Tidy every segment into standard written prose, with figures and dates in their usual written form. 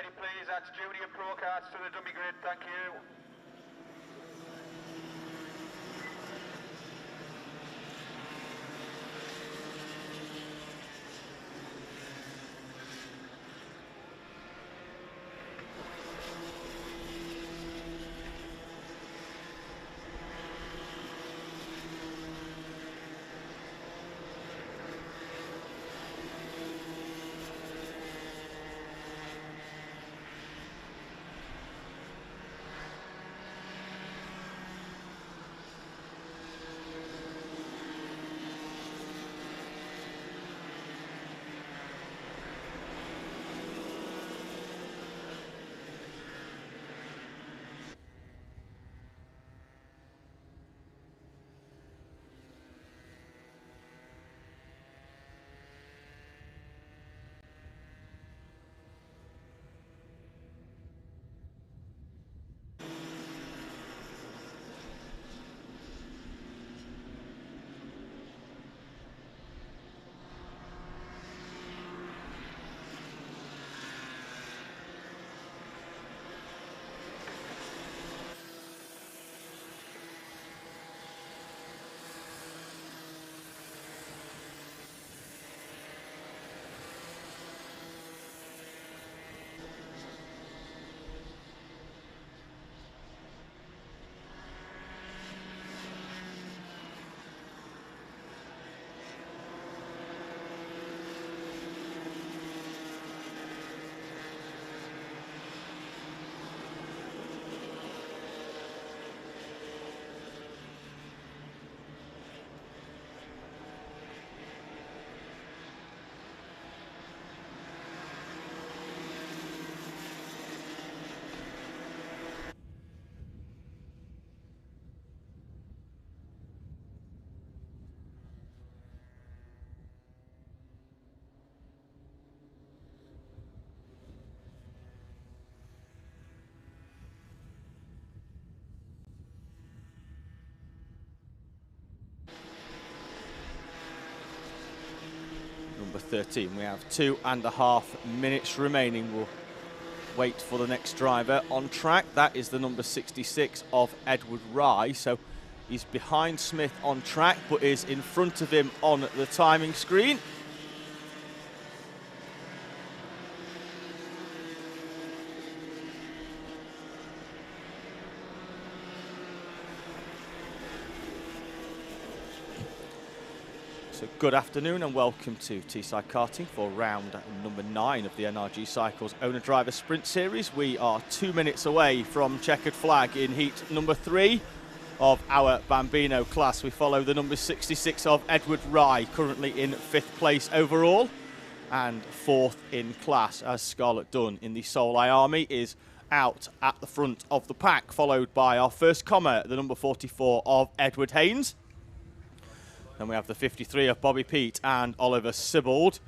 ready, please. That's Junior Pro Cards to the dummy grid. Thank you. Number 13. We have 2.5 minutes remaining. We'll wait for the next driver on track. That is the number 66 of Edward Rye. So he's behind Smith on track, but is in front of him on the timing screen. So good afternoon and welcome to Teesside Karting for round number 9 of the NRG Cycles Owner-Driver Sprint Series. We are 2 minutes away from checkered flag in heat number 3 of our Bambino class. We follow the number 66 of Edward Rye, currently in 5th place overall and 4th in class, as Scarlett Dunn in the Solai Army is out at the front of the pack, followed by our first comer, the number 44 of Edward Haynes. Then we have the 53 of Bobby Pete and Oliver Sibbald.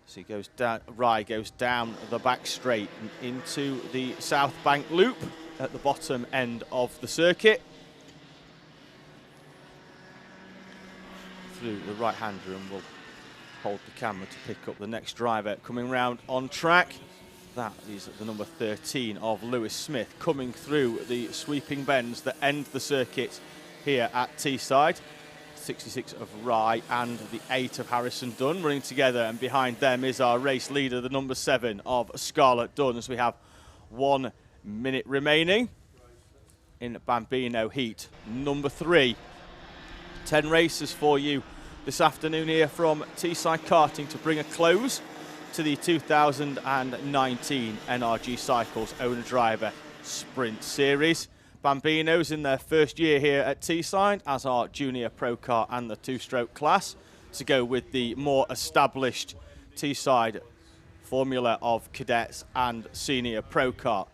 So he goes down, Rye goes down the back straight and into the South Bank loop at the bottom end of the circuit. Through the right-hander, and we'll hold the camera to pick up the next driver coming round on track. That is the number 13 of Lewis Smith, coming through the sweeping bends that end the circuit here at Teesside. 66 of Rye and the 8 of Harrison Dunn running together, and behind them is our race leader, the number 7 of Scarlett Dunn, as we have 1 minute remaining in Bambino heat number 3. 10 races for you this afternoon here from Teesside Karting to bring a close to the 2019 NRG Cycles Owner-Driver Sprint Series. Bambinos in their first year here at Teesside, as are Junior Pro Car and the 2-stroke class, to go with the more established Teesside formula of cadets and Senior Pro Car.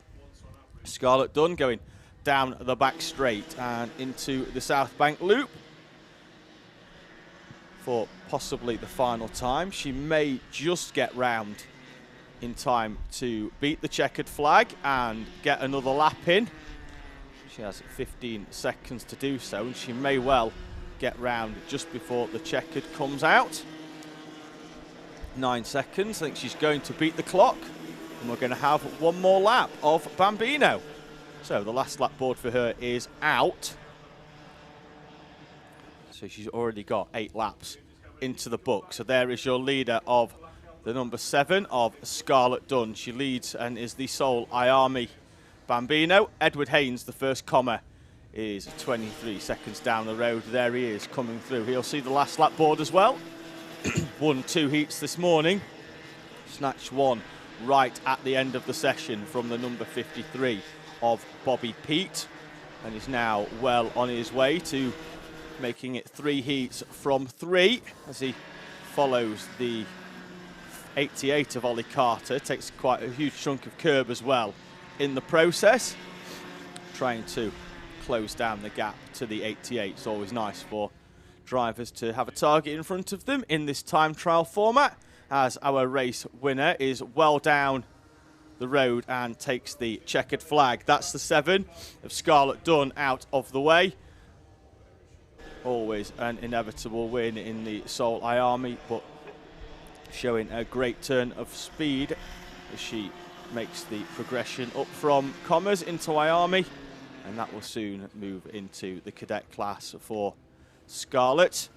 Scarlett Dunn going down the back straight and into the South Bank loop for possibly the final time. She may just get round in time to beat the checkered flag and get another lap in. She has 15 seconds to do so, and she may well get round just before the checkered comes out. 9 seconds. I think she's going to beat the clock. And we're going to have one more lap of Bambino. So the last lap board for her is out. So she's already got 8 laps into the book. So there is your leader of the number 7 of Scarlett Dunn. She leads and is the sole Iami Bambino. Edward Haynes, the first comma, is 23 seconds down the road. There he is coming through. He'll see the last lap board as well. Won 2 heats this morning. Snatched one right at the end of the session from the number 53 of Bobby Pete. And is now well on his way to making it 3 heats from 3 as he follows the 88 of Ollie Carter. Takes quite a huge chunk of curb as well in the process. Trying to close down the gap to the 88. It's always nice for drivers to have a target in front of them in this time trial format, as our race winner is well down the road and takes the checkered flag. That's the 7 of Scarlett Dunn out of the way. Always an inevitable win in the Seoul Iami, but showing a great turn of speed as she makes the progression up from commas into Iami, and that will soon move into the cadet class for Scarlett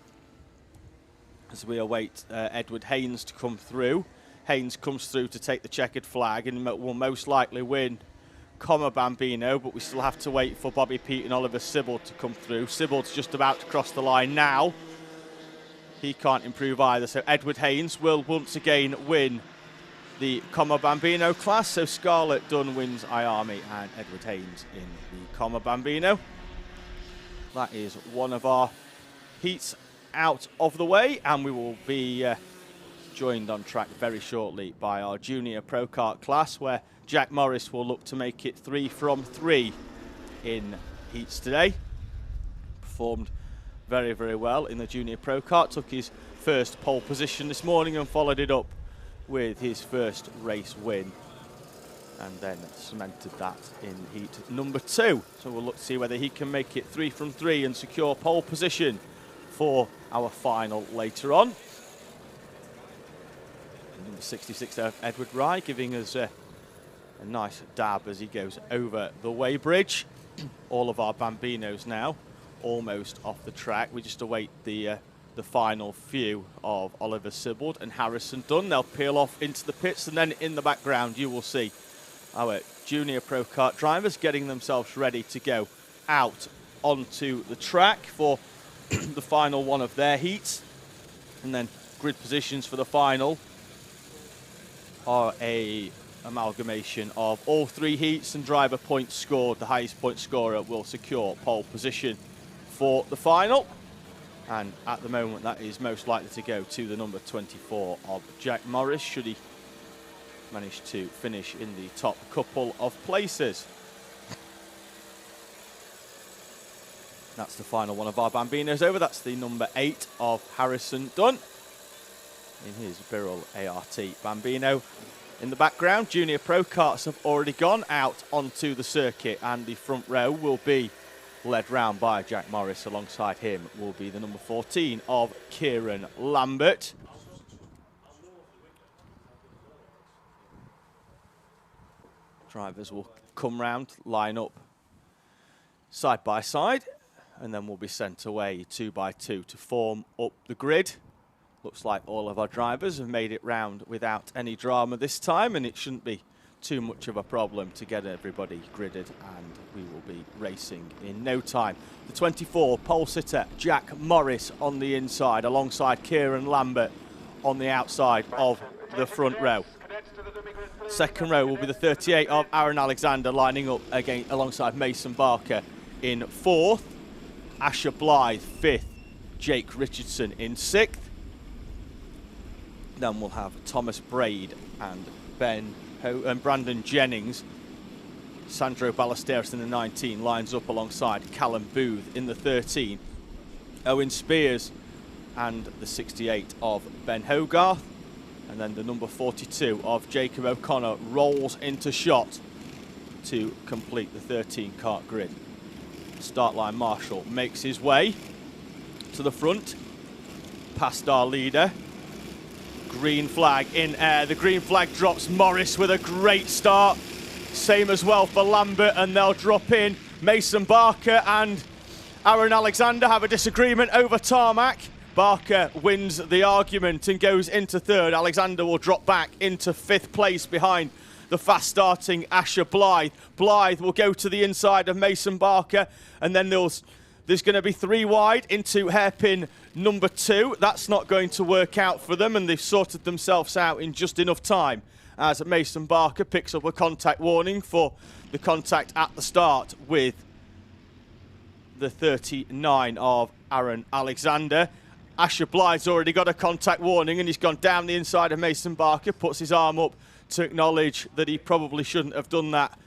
as we await Edward Haynes to come through. Haynes comes through to take the checkered flag and will most likely win comma Bambino, but we still have to wait for Bobby Pete and Oliver Sibbald to come through. Sibbald's just about to cross the line now. He can't improve either, so Edward Haynes will once again win the comma Bambino class. So Scarlett Dunn wins Iami and Edward Haynes in the comma Bambino. That is one of our heats out of the way, and we will be joined on track very shortly by our junior pro kart class, where Jack Morris will look to make it 3 from 3 in heats today. Performed very, very well in the junior pro kart, took his first pole position this morning and followed it up with his first race win, and then cemented that in heat number 2. So we'll look to see whether he can make it 3 from 3 and secure pole position for our final later on. Number 66 Edward Rye giving us a nice dab as he goes over the weighbridge. All of our Bambinos now almost off the track. We just await the final few of Oliver Sibbald and Harrison Dunn. They'll peel off into the pits, and then in the background you will see our junior pro kart drivers getting themselves ready to go out onto the track for the final one of their heats. And then grid positions for the final are a amalgamation of all 3 heats and driver points scored. The highest point scorer will secure pole position for the final, and at the moment that is most likely to go to the number 24 of Jack Morris, should he manage to finish in the top couple of places. That's the final one of our Bambinos over. That's the number 8 of Harrison Dunn in his Birrell ART Bambino. In the background, junior pro karts have already gone out onto the circuit, and the front row will be led round by Jack Morris. Alongside him will be the number 14 of Kieran Lambert. Drivers will come round, line up side by side, and then will be sent away 2 by 2 to form up the grid. Looks like all of our drivers have made it round without any drama this time, and it shouldn't be too much of a problem to get everybody gridded, and we will be racing in no time. The 24 pole sitter Jack Morris on the inside, alongside Kieran Lambert on the outside of the front row. Second row will be the 38 of Aaron Alexander, lining up again alongside Mason Barker in 4th, Asher Blythe 5th, Jake Richardson in 6th. Then we'll have Thomas Braid and Brandon Jennings. Sandro Ballesteros in the 19 lines up alongside Callum Booth in the 13. Owen Spears and the 68 of Ben Hogarth. And then the number 42 of Jacob O'Connor rolls into shot to complete the 13 kart grid. Start line Marshall makes his way to the front, past our leader. Green flag in air. The green flag drops. Morris with a great start. Same as well for Lambert, and they'll drop in. Mason Barker and Aaron Alexander have a disagreement over tarmac. Barker wins the argument and goes into third. Alexander will drop back into 5th place behind the fast-starting Asher Blythe. Blythe will go to the inside of Mason Barker, and then there's going to be 3 wide into hairpin number 2. That's not going to work out for them, and they've sorted themselves out in just enough time as Mason Barker picks up a contact warning for the contact at the start with the 39 of Aaron Alexander. Asher Blythe's already got a contact warning, and he's gone down the inside of Mason Barker, puts his arm up to acknowledge that he probably shouldn't have done that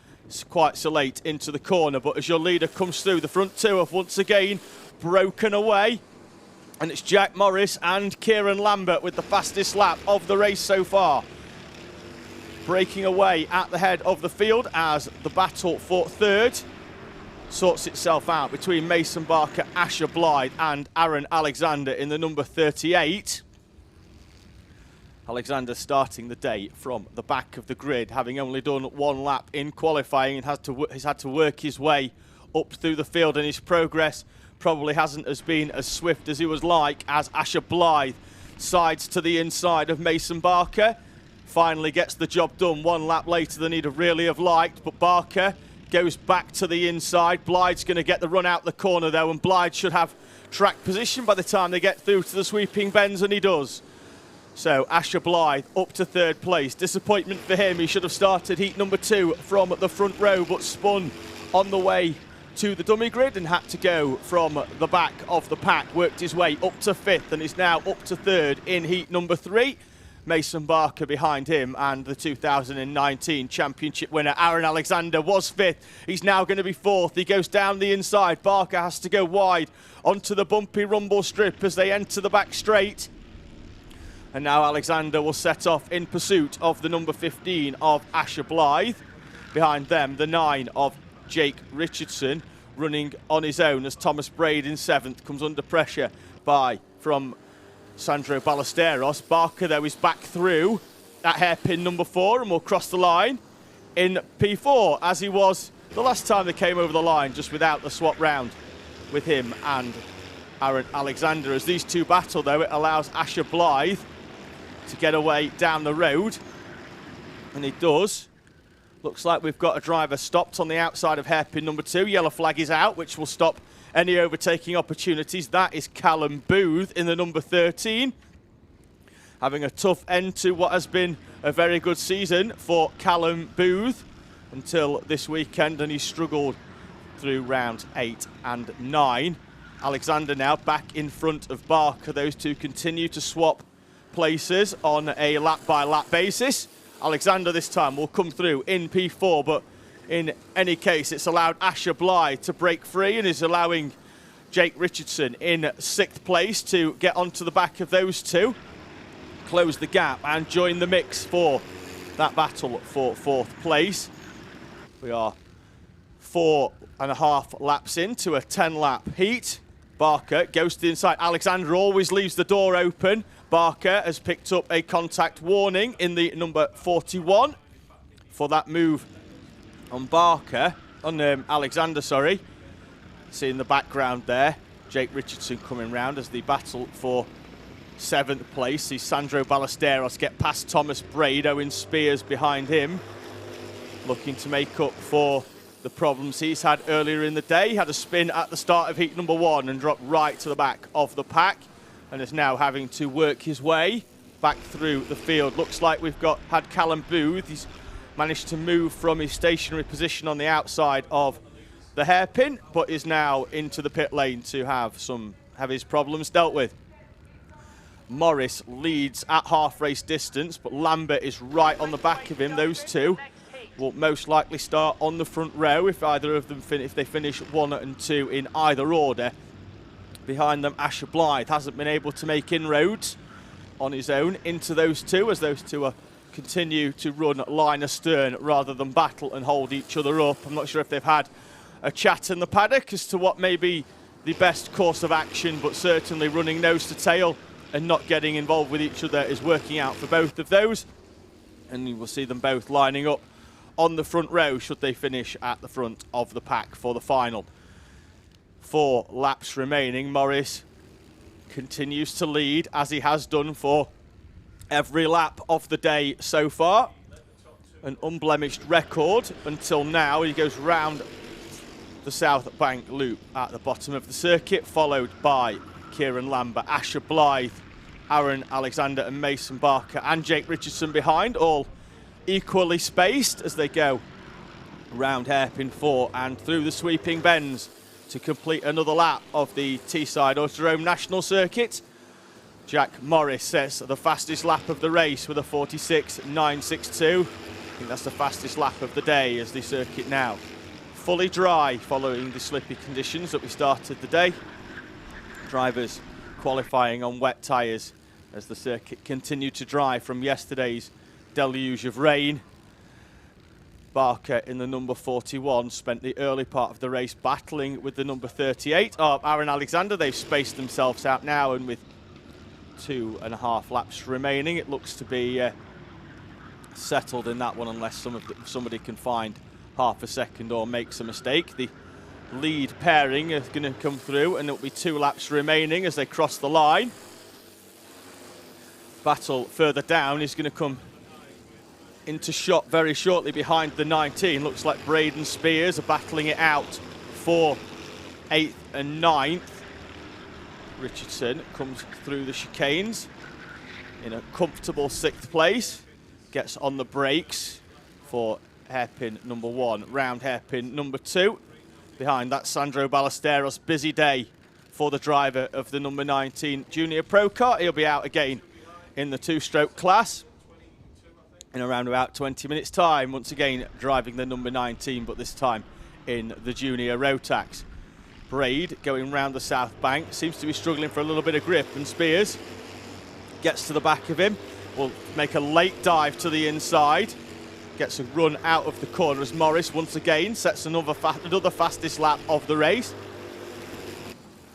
quite so late into the corner. But as your leader comes through, the front 2 have once again broken away, and it's Jack Morris and Kieran Lambert with the fastest lap of the race so far, breaking away at the head of the field as the battle for third sorts itself out between Mason Barker, Asher Blythe and Aaron Alexander in the number 38. Alexander starting the day from the back of the grid, having only done 1 lap in qualifying, and has had to work his way up through the field, and his progress probably hasn't been as swift as he was like, as Asher Blythe sides to the inside of Mason Barker. Finally gets the job done 1 lap later than he'd really have liked, but Barker goes back to the inside. Blythe's going to get the run out the corner though, and Blythe should have track position by the time they get through to the sweeping bends, and he does. So Asher Blythe up to 3rd place. Disappointment for him. He should have started heat number 2 from the front row, but spun on the way to the dummy grid and had to go from the back of the pack. Worked his way up to 5th and is now up to 3rd in heat number 3. Mason Barker behind him, and the 2019 championship winner Aaron Alexander was 5th. He's now going to be 4th. He goes down the inside. Barker has to go wide onto the bumpy rumble strip as they enter the back straight. And now Alexander will set off in pursuit of the number 15 of Asher Blythe. Behind them, the 9 of Jake Richardson, running on his own as Thomas Braid in 7th comes under pressure from Sandro Ballesteros. Barker, though, is back through at hairpin number 4 and will cross the line in P4, as he was the last time they came over the line, just without the swap round with him and Aaron Alexander. As these two battle, though, it allows Asher Blythe to get away down the road, and he does. Looks like we've got a driver stopped on the outside of hairpin number 2. Yellow flag is out, which will stop any overtaking opportunities. That is Callum Booth in the number 13. Having a tough end to what has been a very good season for Callum Booth until this weekend, and he struggled through rounds 8 and 9. Alexander now back in front of Barker. Those two continue to swap places on a lap-by-lap basis. Alexander this time will come through in P4, but in any case, it's allowed Asher Blythe to break free and is allowing Jake Richardson in 6th place to get onto the back of those two, close the gap and join the mix for that battle for 4th place. We are 4.5 laps into a 10-lap heat. Barker goes to the inside. Alexander always leaves the door open. Barker has picked up a contact warning in the number 41 for that move on Alexander, sorry. See in the background there, Jake Richardson coming round as the battle for 7th place. See Sandro Ballesteros get past Thomas Braid. Owen Spears behind him, looking to make up for the problems he's had earlier in the day. He had a spin at the start of heat number 1 and dropped right to the back of the pack, and is now having to work his way back through the field. Looks like we've had Callum Booth. He's managed to move from his stationary position on the outside of the hairpin, but is now into the pit lane to have his problems dealt with. Morris leads at half race distance, but Lambert is right on the back of him. Those two will most likely start on the front row if either of them if they finish 1 and 2 in either order. Behind them, Asher Blythe hasn't been able to make inroads on his own into those two, as those two continue to run line astern rather than battle and hold each other up. I'm not sure if they've had a chat in the paddock as to what may be the best course of action, but certainly running nose to tail and not getting involved with each other is working out for both of those. And you will see them both lining up on the front row should they finish at the front of the pack for the final. 4 laps remaining. Morris continues to lead as he has done for every lap of the day so far. An unblemished record until now. He goes round the South Bank loop at the bottom of the circuit, followed by Kieran Lambert, Asher Blythe, Aaron Alexander and Mason Barker and Jake Richardson behind, all equally spaced as they go round hairpin 4 and through the sweeping bends to complete another lap of the Teesside Autodrome National Circuit. Jack Morris sets the fastest lap of the race with a 46.962. I think that's the fastest lap of the day as the circuit now fully dry following the slippy conditions that we started the day. Drivers qualifying on wet tyres as the circuit continued to dry from yesterday's deluge of rain. Barker in the number 41 spent the early part of the race battling with the number 38 of Aaron Alexander. They've spaced themselves out now, and with 2.5 laps remaining, it looks to be settled in that one unless somebody can find half a second or makes a mistake. The lead pairing is going to come through, and it'll be 2 laps remaining as they cross the line. Battle further down is going to come into shot very shortly behind the 19. Looks like Braden Spears are battling it out for 8th and 9th. Richardson comes through the chicanes in a comfortable 6th place. Gets on the brakes for hairpin number 1, round hairpin number 2. Behind that, Sandro Ballesteros. Busy day for the driver of the number 19 Junior Pro Car. He'll be out again in the 2-stroke class in around about 20 minutes time, once again driving the number 19, but this time in the Junior Rotax. Braid going round the South Bank, seems to be struggling for a little bit of grip, and Spears gets to the back of him, will make a late dive to the inside, gets a run out of the corner as Morris once again sets another fastest lap of the race.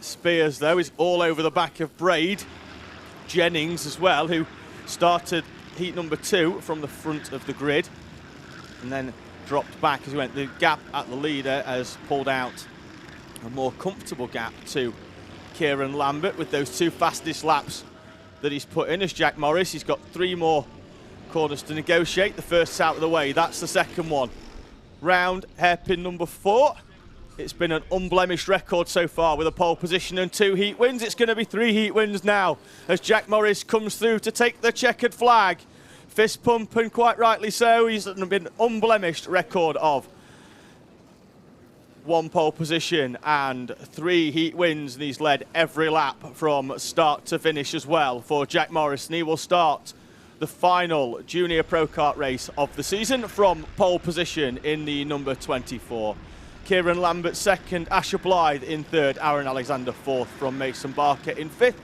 Spears, though, is all over the back of Braid. Jennings as well, who started heat number 2 from the front of the grid and then dropped back as he went. The gap at the leader has pulled out a more comfortable gap to Kieran Lambert with those 2 fastest laps that he's put in as Jack Morris. He's got 3 more corners to negotiate. The first out of the way, that's the second one. Round hairpin number 4. It's been an unblemished record so far with a pole position and 2 heat wins. It's going to be 3 heat wins now as Jack Morris comes through to take the checkered flag. Fist pump, and quite rightly so. He's been an unblemished record of 1 pole position and 3 heat wins, and he's led every lap from start to finish as well for Jack Morris, and he will start the final Junior Pro Kart race of the season from pole position in the number 24. Kieran Lambert 2nd, Asher Blythe in 3rd, Aaron Alexander 4th from Mason Barker in 5th.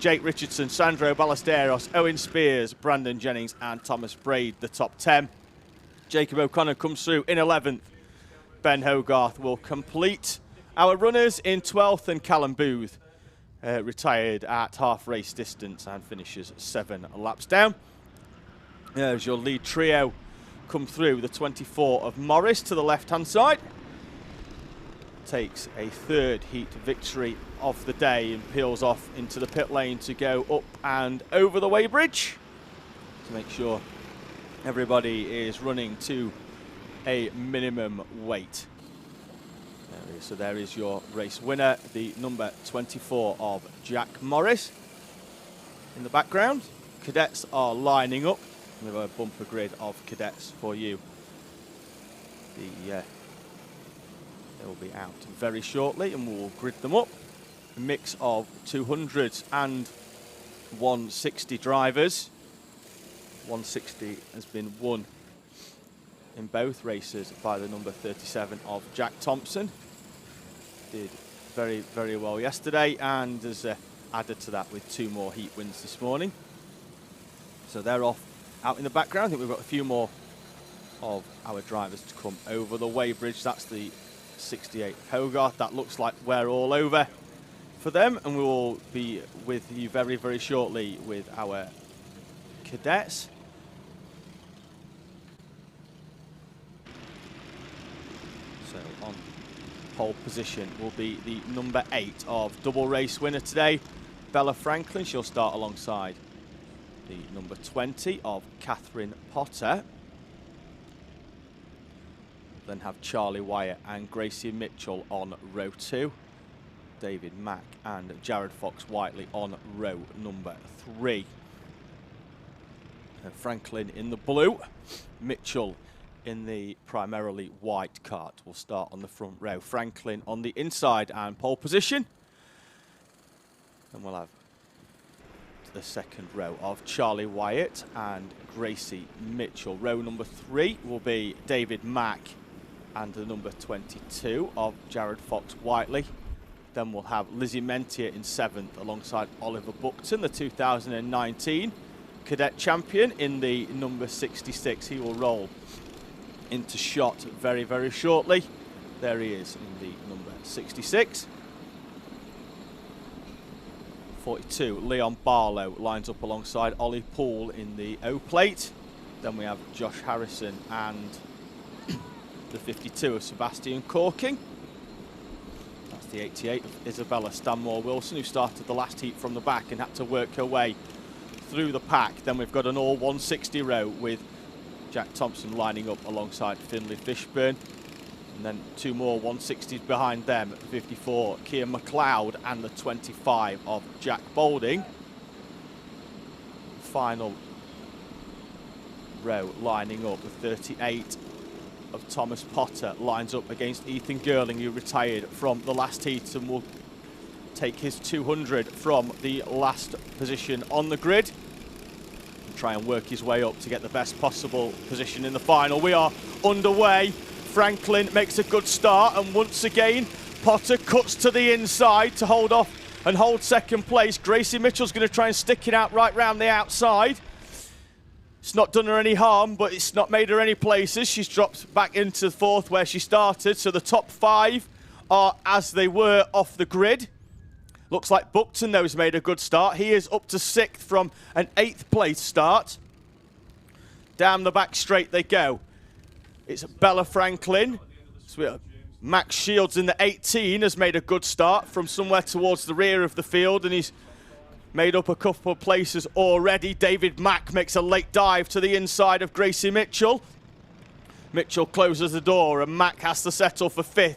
Jake Richardson, Sandro Ballesteros, Owen Spears, Brandon Jennings and Thomas Braid, the top 10. Jacob O'Connor comes through in 11th. Ben Hogarth will complete our runners in 12th, and Callum Booth retired at half race distance and finishes 7 laps down. There's your lead trio come through. The 24 of Morris to the left-hand side takes a 3rd heat victory of the day and peels off into the pit lane to go up and over the weighbridge to make sure everybody is running to a minimum weight. There is, so there is your race winner, the number 24 of Jack Morris. In the background, cadets are lining up. We have a bumper grid of cadets for you. They will be out very shortly and we'll grid them up. A mix of 200s and 160 drivers. 160 has been won in both races by the number 37 of Jack Thompson. Did very, very well yesterday and has added to that with 2 more heat wins this morning. So they're off out in the background. I think we've got a few more of our drivers to come over the weighbridge. That's the 68 Hogarth. That looks like we're all over. for them, and we will be with you very, very shortly with our cadets. So on pole position will be the number 8 of double race winner today, Bella Franklin. She'll start alongside the number 20 of Catherine Potter. Then have Charlie Wyatt and Gracie Mitchell on row 2. David Mack and Jared Fox-Whiteley on row number 3. And Franklin in the blue, Mitchell in the primarily white cart will start on the front row. Franklin on the inside and pole position. And we'll have the second row of Charlie Wyatt and Gracie Mitchell. Row number 3 will be David Mack and the number 22 of Jared Fox-Whiteley. Then we'll have Lizzie Mentier in 7th alongside Oliver Buckton, the 2019 cadet champion, in the number 66. He will roll into shot very, very shortly. There he is in the number 66. 42, Leon Barlow lines up alongside Ollie Poole in the O plate. Then we have Josh Harrison and the 52 of Sebastian Corking. That's the 88 of Isabella Stanmore-Wilson, who started the last heat from the back and had to work her way through the pack. Then we've got an all 160 row with Jack Thompson lining up alongside Finlay Fishburn. And then 2 more 160s behind them, 54 Kian McLeod and the 25 of Jack Boulding. Final row lining up, the 38 of Thomas Potter lines up against Ethan Girling, who retired from the last heat and will take his 200 from the last position on the grid and try and work his way up to get the best possible position in the final. We are underway. Franklin makes a good start, and once again Potter cuts to the inside to hold off and hold second place. Gracie Mitchell's going to try and stick it out right round the outside. It's not done her any harm, but it's not made her any places. She's dropped back into 4th where she started, so the top 5 are as they were off the grid. Looks like Buckton, though, has made a good start. He is up to 6th from an 8th place start. Down the back straight they go. It's Bella Franklin. Max Shields in the 18 has made a good start from somewhere towards the rear of the field, and he's made up a couple of places already. David Mack makes a late dive to the inside of Gracie Mitchell. Mitchell closes the door, and Mack has to settle for 5th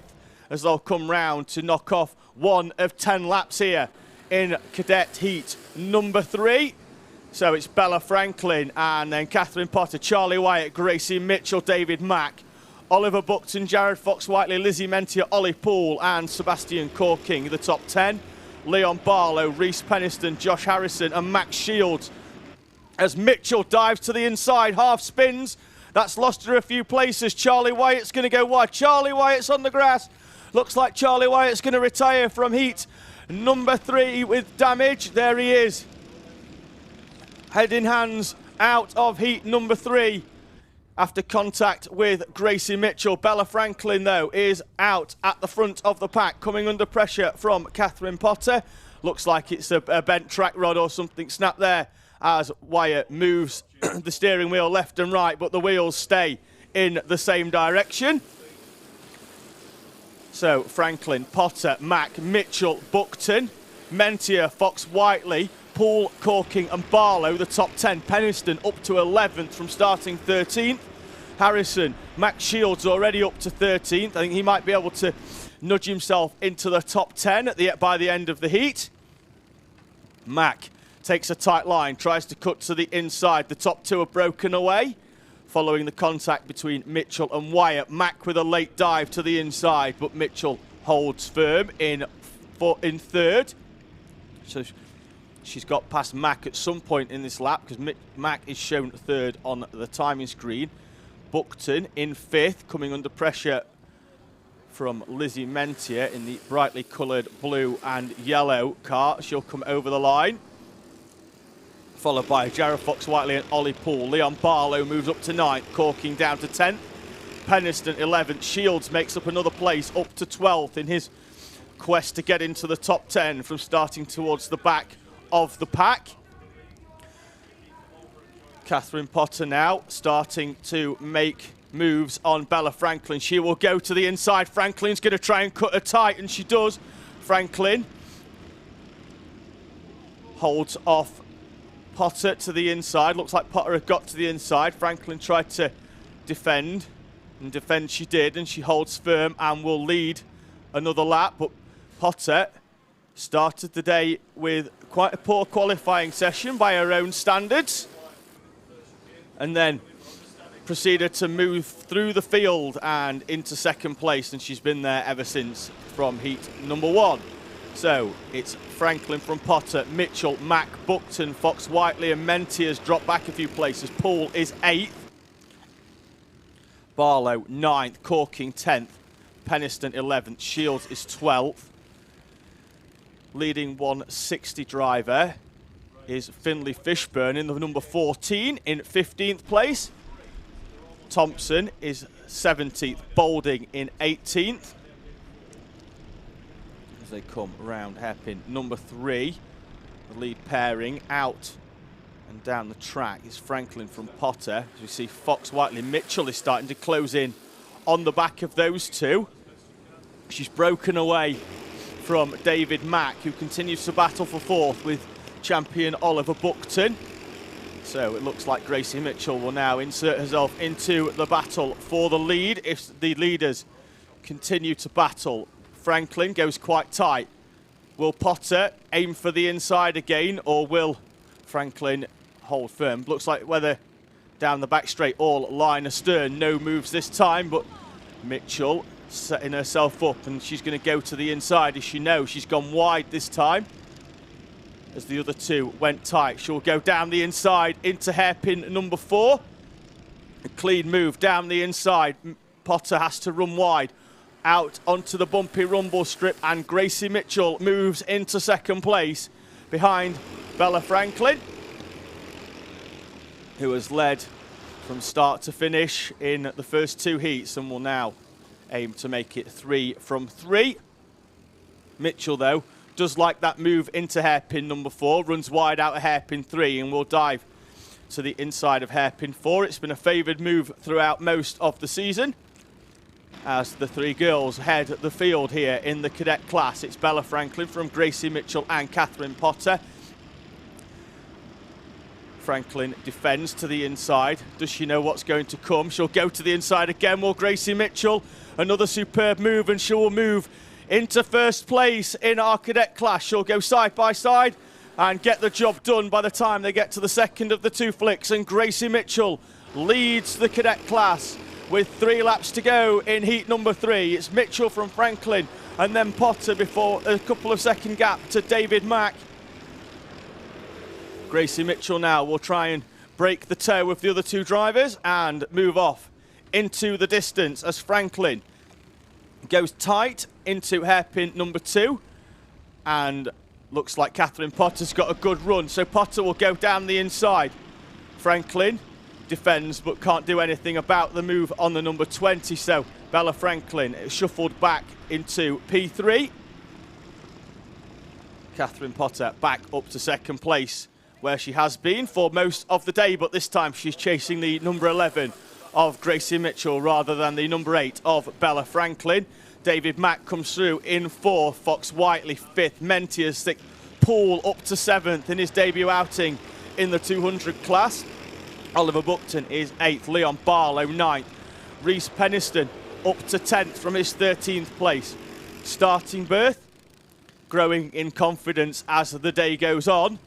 as they'll come round to knock off 1 of 10 laps here in cadet heat number 3. So it's Bella Franklin and then Catherine Potter, Charlie Wyatt, Gracie Mitchell, David Mack, Oliver Buckton, Jared Fox-Whiteley, Lizzie Mentier, Ollie Poole and Sebastian Corking, the top 10. Leon Barlow, Reese Peniston, Josh Harrison and Max Shields. As Mitchell dives to the inside, half spins. That's lost her a few places. Charlie Wyatt's going to go wide. Charlie Wyatt's on the grass. Looks like Charlie Wyatt's going to retire from heat number 3 with damage. There he is. Head in hands out of heat number 3 after contact with Gracie Mitchell. Bella Franklin, though, is out at the front of the pack, coming under pressure from Catherine Potter. Looks like it's a bent track rod or something snapped there as Wyatt moves the steering wheel left and right, but the wheels stay in the same direction. So Franklin, Potter, Mack, Mitchell, Buckton, Mentier, Fox-Whiteley, Poole, Corking and Barlow, the top 10. Peniston up to 11th from starting 13th. Harrison, Max Shields already up to 13th. I think he might be able to nudge himself into the top 10 by the end of the heat. Mack takes a tight line, tries to cut to the inside. The top 2 are broken away following the contact between Mitchell and Wyatt. Mack with a late dive to the inside, but Mitchell holds firm in 3rd. So she's got past Mack at some point in this lap because Mack is shown 3rd on the timing screen. Buckton in 5th, coming under pressure from Lizzie Mentier in the brightly coloured blue and yellow car. She'll come over the line, followed by Jared Fox-Whiteley and Ollie Poole. Leon Barlow moves up to 9th, Corking down to 10th. Peniston 11th. Shields makes up another place up to 12th in his quest to get into the top 10 from starting towards the back of the pack. Catherine Potter now starting to make moves on Bella Franklin. She will go to the inside. Franklin's going to try and cut her tight, and she does. Franklin holds off Potter to the inside. Looks like Potter had got to the inside. Franklin tried to defend, and defend she did, and she holds firm and will lead another lap. But Potter started the day with quite a poor qualifying session by her own standards, and then proceeded to move through the field and into second place, and she's been there ever since from heat number 1. So it's Franklin from Potter, Mitchell, Mack, Buckton, Fox Whiteley and Mentiers drop back a few places. Poole is 8th, Barlow 9th, Corking 10th, Penniston 11th, Shields is 12th. Leading 160 driver is Finlay Fishburn in the number 14 in 15th place. Thompson is 17th, Boulding in 18th. As they come round hairpin number 3, the lead pairing out and down the track is Franklin from Potter. As we see Fox Whiteley, Mitchell is starting to close in on the back of those two. She's broken away from David Mack, who continues to battle for 4th with champion Oliver Buckton. So it looks like Gracie Mitchell will now insert herself into the battle for the lead if the leaders continue to battle. Franklin goes quite tight. Will Potter aim for the inside again, or will Franklin hold firm? Looks like whether down the back straight or line astern, no moves this time, but Mitchell setting herself up, and she's going to go to the inside. As she knows, she's gone wide this time as the other two went tight. She'll go down the inside into hairpin number 4. A clean move down the inside. Potter has to run wide out onto the bumpy rumble strip, and Gracie Mitchell moves into second place behind Bella Franklin, who has led from start to finish in the first 2 heats and will now aim to make it 3 from 3. Mitchell, though, does like that move into hairpin number 4, runs wide out of hairpin 3 and will dive to the inside of hairpin 4. It's been a favoured move throughout most of the season as the 3 girls head the field here in the cadet class. It's Bella Franklin from Gracie Mitchell and Catherine Potter. Franklin defends to the inside. Does she know what's going to come? She'll go to the inside again. Will Gracie Mitchell? Another superb move, and she will move into first place in our cadet class. She'll go side by side and get the job done by the time they get to the second of the 2 flicks. And Gracie Mitchell leads the cadet class with 3 laps to go in heat number 3. It's Mitchell from Franklin and then Potter before a couple of second gap to David Mack. Gracie Mitchell now will try and break the toe of the other 2 drivers and move off into the distance as Franklin goes tight into hairpin number 2, and looks like Catherine Potter's got a good run, so Potter will go down the inside. Franklin defends but can't do anything about the move on the number 20, so Bella Franklin shuffled back into P3. Catherine Potter back up to second place where she has been for most of the day, but this time she's chasing the number 11 of Gracie Mitchell rather than the number 8 of Bella Franklin. David Mack comes through in 4th, Fox Whiteley 5th, Mentiers 6th, Poole up to 7th in his debut outing in the 200 class. Oliver Buckton is 8th, Leon Barlow 9th, Reese Penniston up to 10th from his 13th place. Starting berth, growing in confidence as the day goes on.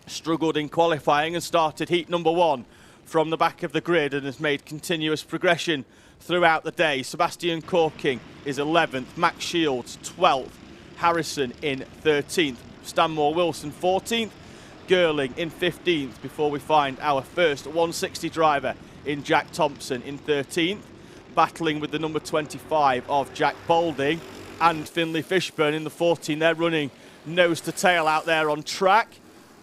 Struggled in qualifying and started heat number 1 from the back of the grid and has made continuous progression throughout the day. Sebastian Corking is 11th, Max Shields 12th, Harrison in 13th, Stanmore Wilson 14th, Girling in 15th before we find our first 160 driver in Jack Thompson in 13th, battling with the number 25 of Jack Boulding and Finlay Fishburn in the 14. They're running nose to tail out there on track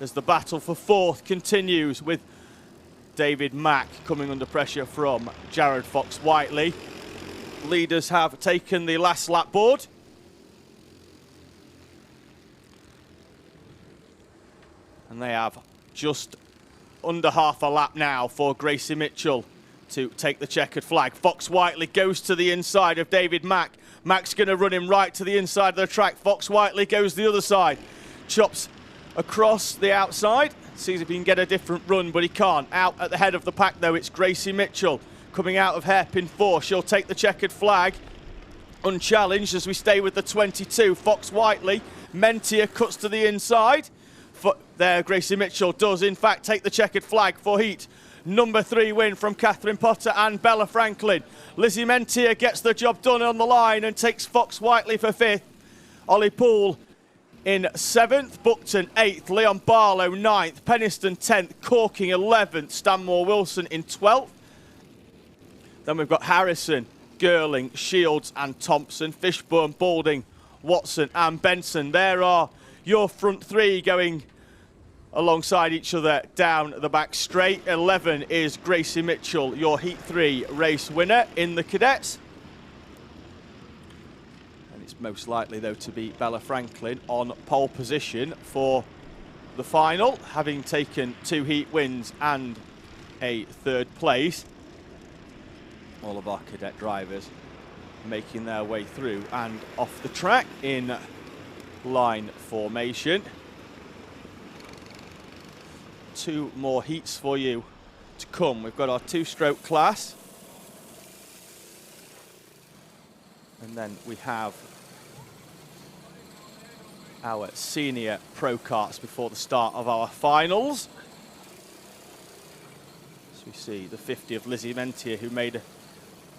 as the battle for 4th continues with David Mack coming under pressure from Jared Fox Whiteley. Leaders have taken the last lap board. And they have just under half a lap now for Gracie Mitchell to take the checkered flag. Fox Whiteley goes to the inside of David Mack. Mack's going to run him right to the inside of the track. Fox Whiteley goes the other side. Chops across the outside. Sees if he can get a different run, but he can't. Out at the head of the pack, though, it's Gracie Mitchell coming out of hairpin 4. She'll take the checkered flag unchallenged as we stay with the 22. Fox Whiteley. Mentia cuts to the inside. There, Gracie Mitchell does, in fact, take the checkered flag for heat number 3 win from Catherine Potter and Bella Franklin. Lizzie Mentia gets the job done on the line and takes Fox Whiteley for 5th. Ollie Poole in 7th, Buckton 8th, Leon Barlow 9th, Penniston 10th, Corking 11th, Stanmore Wilson in 12th. Then we've got Harrison, Girling, Shields and Thompson, Fishburne, Balding, Watson and Benson. There are your front 3 going alongside each other down the back straight. 11 is Gracie Mitchell, your Heat 3 race winner in the cadets. And it's most likely, though, to be Bella Franklin on pole position for the final, having taken 2 heat wins and a 3rd place. All of our cadet drivers making their way through and off the track in line formation. 2 more heats for you to come. We've got our 2-stroke class, and then we have our senior pro karts before the start of our finals. So we see the 50 of Lizzie Mentia, who made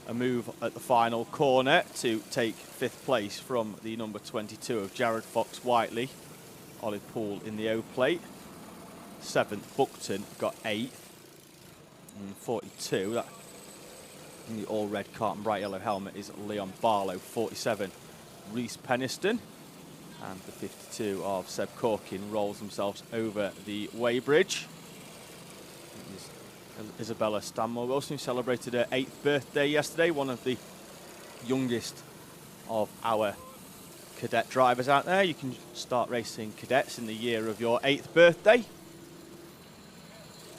a move at the final corner to take 5th place from the number 22 of Jared Fox Whiteley. Ollie Poole in the O plate. 7th, Buckton got 8th. And 42, that in the all red cart and bright yellow helmet is Leon Barlow. 47, Reese Penniston. And the 52 of Seb Corkin rolls themselves over the weighbridge. Isabella Stanmore Wilson, who celebrated her 8th birthday yesterday, one of the youngest of our cadet drivers out there. You can start racing cadets in the year of your 8th birthday.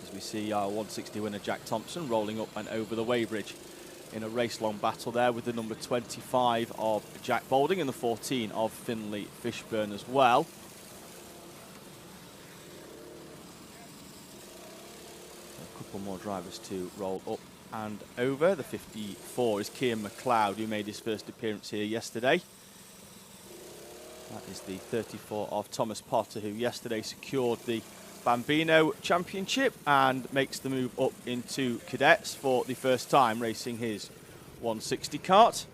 As we see our 160 winner Jack Thompson rolling up and over the weighbridge in a race-long battle there with the number 25 of Jack Balding and the 14 of Finlay Fishburne as well. More drivers to roll up and over. The 54 is Kian McLeod, who made his first appearance here yesterday. That is the 34 of Thomas Potter, who yesterday secured the Bambino Championship and makes the move up into cadets for the first time, racing his 160 kart.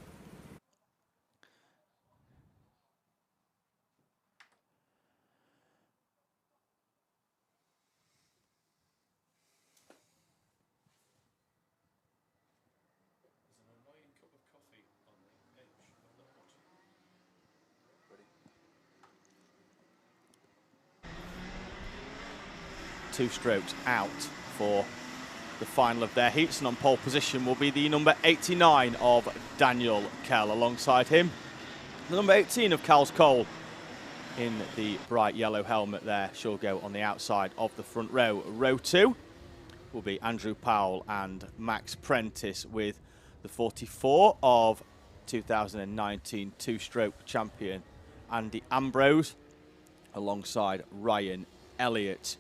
Two strokes out for the final of their heats, and on pole position will be the number 89 of Daniel Kell. Alongside him, the number 18 of Cals Cole in the bright yellow helmet there. She'll go on the outside of the front row. Row 2 will be Andrew Powell and Max Prentice, with the 44 of 2019 two-stroke champion Andy Ambrose alongside Ryan Elliott.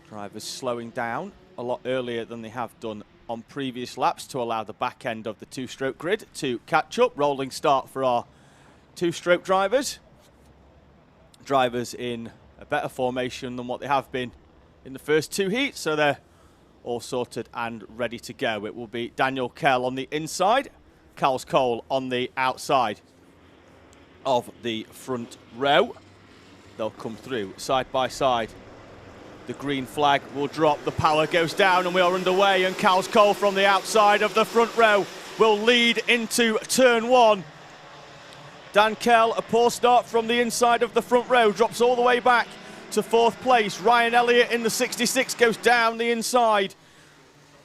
Drivers slowing down a lot earlier than they have done on previous laps to allow the back end of the 2-stroke grid to catch up. Rolling start for our 2-stroke drivers. Drivers in a better formation than what they have been in the first 2 heats, so they're all sorted and ready to go. It will be Daniel Kell on the inside, Cals Cole on the outside of the front row. They'll come through side by side. The green flag will drop, the power goes down, and we are underway, and Cals Cole from the outside of the front row will lead into turn 1. Dan Kell, a poor start from the inside of the front row, drops all the way back to 4th place. Ryan Elliott in the 66 goes down the inside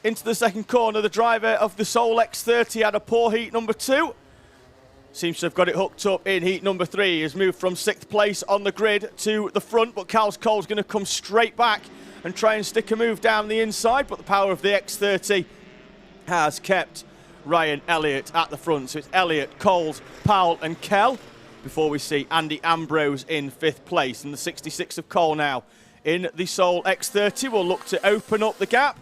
into the second corner. The driver of the Soul X30 had a poor heat number 2. seems to have got it hooked up in heat number 3. Has moved from 6th place on the grid to the front, but Cals Cole's going to come straight back and try and stick a move down the inside, but the power of the X30 has kept Ryan Elliott at the front. So it's Elliott, Coles, Powell and Kell before we see Andy Ambrose in 5th place. And the 66 of Cole now in the Soul X30 will look to open up the gap,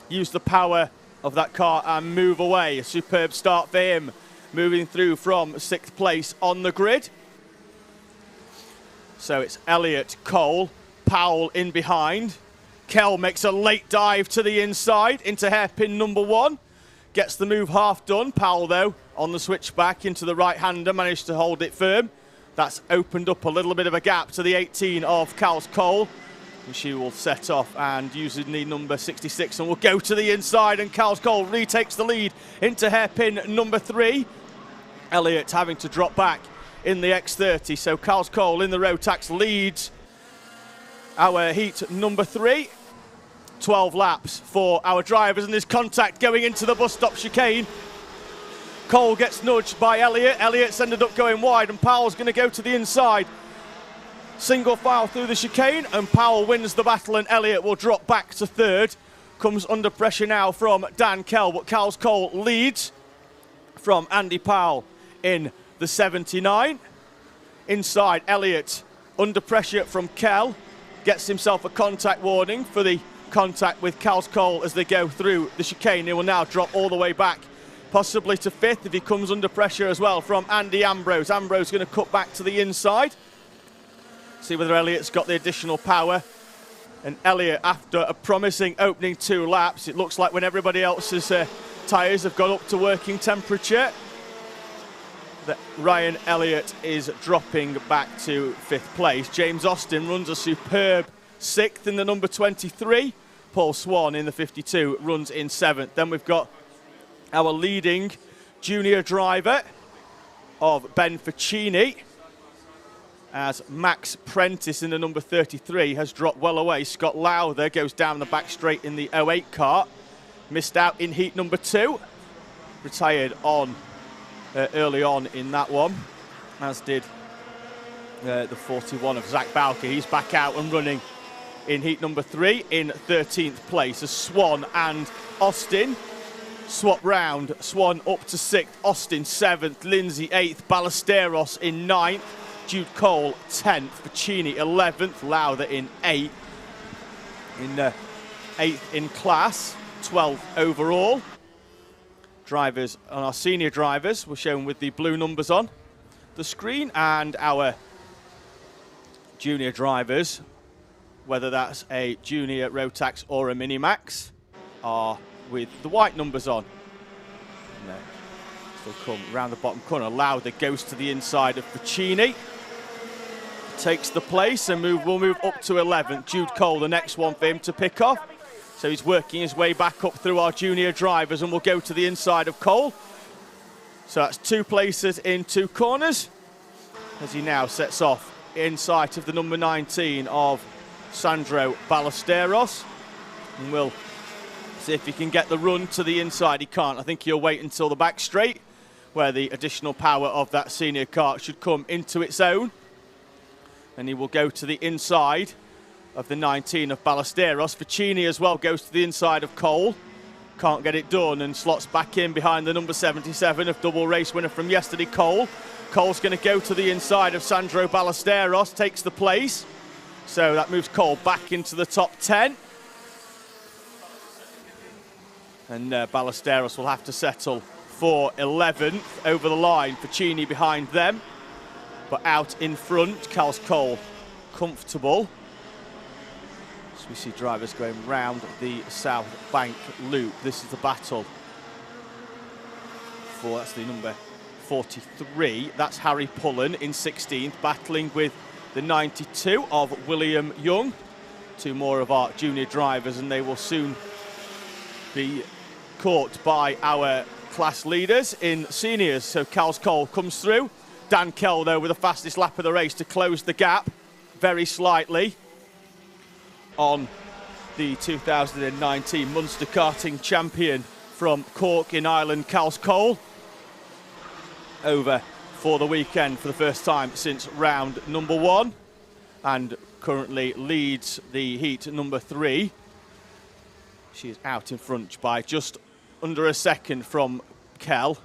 use the power of that car and move away. A superb start for him, moving through from 6th place on the grid. So it's Elliott, Cole, Powell in behind. Kell makes a late dive to the inside into hairpin number 1. Gets the move half done. Powell, though, on the switchback into the right-hander, managed to hold it firm. That's opened up a little bit of a gap to the 18 of Cals Cole. And she will set off and using the number 66 and will go to the inside, and Cals Cole retakes the lead into hairpin number 3. Elliott having to drop back in the X30. So Cals Cole in the Rotax leads our heat number 3. 12 laps for our drivers, and there's contact going into the bus stop chicane. Cole gets nudged by Elliott. Elliott's ended up going wide, and Powell's going to go to the inside. Single file through the chicane, and Powell wins the battle, and Elliott will drop back to 3rd. Comes under pressure now from Dan Kell, but Cals Cole leads from Andy Powell in the 79. Inside, Elliott under pressure from Kell. Gets himself a contact warning for the contact with Cals Cole as they go through the chicane. He will now drop all the way back, possibly to 5th if he comes under pressure as well from Andy Ambrose. Ambrose going to cut back to the inside. See whether Elliott's got the additional power. And Elliott, after a promising opening 2 laps, it looks like when everybody else's tyres have got up to working temperature, that Ryan Elliott is dropping back to 5th place. James Austin runs a superb 6th in the number 23. Paul Swan in the 52 runs in 7th. Then we've got our leading junior driver of Ben Ficini, as Max Prentice in the number 33 has dropped well away. Scott Lowther goes down the back straight in the 08 car. Missed out in heat number 2. Retired on early on in that one, as did the 41 of Zach Bowker. He's back out and running in heat number 3 in 13th place as Swan and Austin swap round. Swan up to 6th, Austin 7th, Lindsay 8th, Ballesteros in 9th, Jude Cole 10th, Ficini 11th, Lowther in 8th. In 8th in class, 12th overall. Drivers and our senior drivers were shown with the blue numbers on the screen, and our junior drivers, whether that's a junior Rotax or a Minimax, are with the white numbers on. No. Still come round the bottom corner. Lowther goes to the inside of Ficini. Takes the place and will move up to 11th. Jude Cole, the next one for him to pick off. So he's working his way back up through our junior drivers and will go to the inside of Cole. So that's 2 places in 2 corners as he now sets off in sight of the number 19 of Sandro Ballesteros, and we'll see if he can get the run to the inside. He can't. I think he'll wait until the back straight, where the additional power of that senior car should come into its own, and he will go to the inside of the 19 of Ballesteros. Ficini as well goes to the inside of Cole. Can't get it done and slots back in behind the number 77 of double race winner from yesterday, Cole. Cole's going to go to the inside of Sandro Ballesteros, takes the place. So that moves Cole back into the top 10. And Ballesteros will have to settle for 11th over the line. Ficini behind them. But out in front, Cals Cole comfortable. So we see drivers going round the South Bank loop. This is the battle for, that's the number 43. That's Harry Pullen in 16th, battling with the 92 of William Young. 2 more of our junior drivers, and they will soon be caught by our class leaders in seniors. So Cals Cole comes through. Dan Kell, though, with the fastest lap of the race to close the gap very slightly on the 2019 Munster karting champion from Cork in Ireland, Cals Cole. over for the weekend for the first time since round number 1, and currently leads the heat number 3. She is out in front by just under a second from Kell.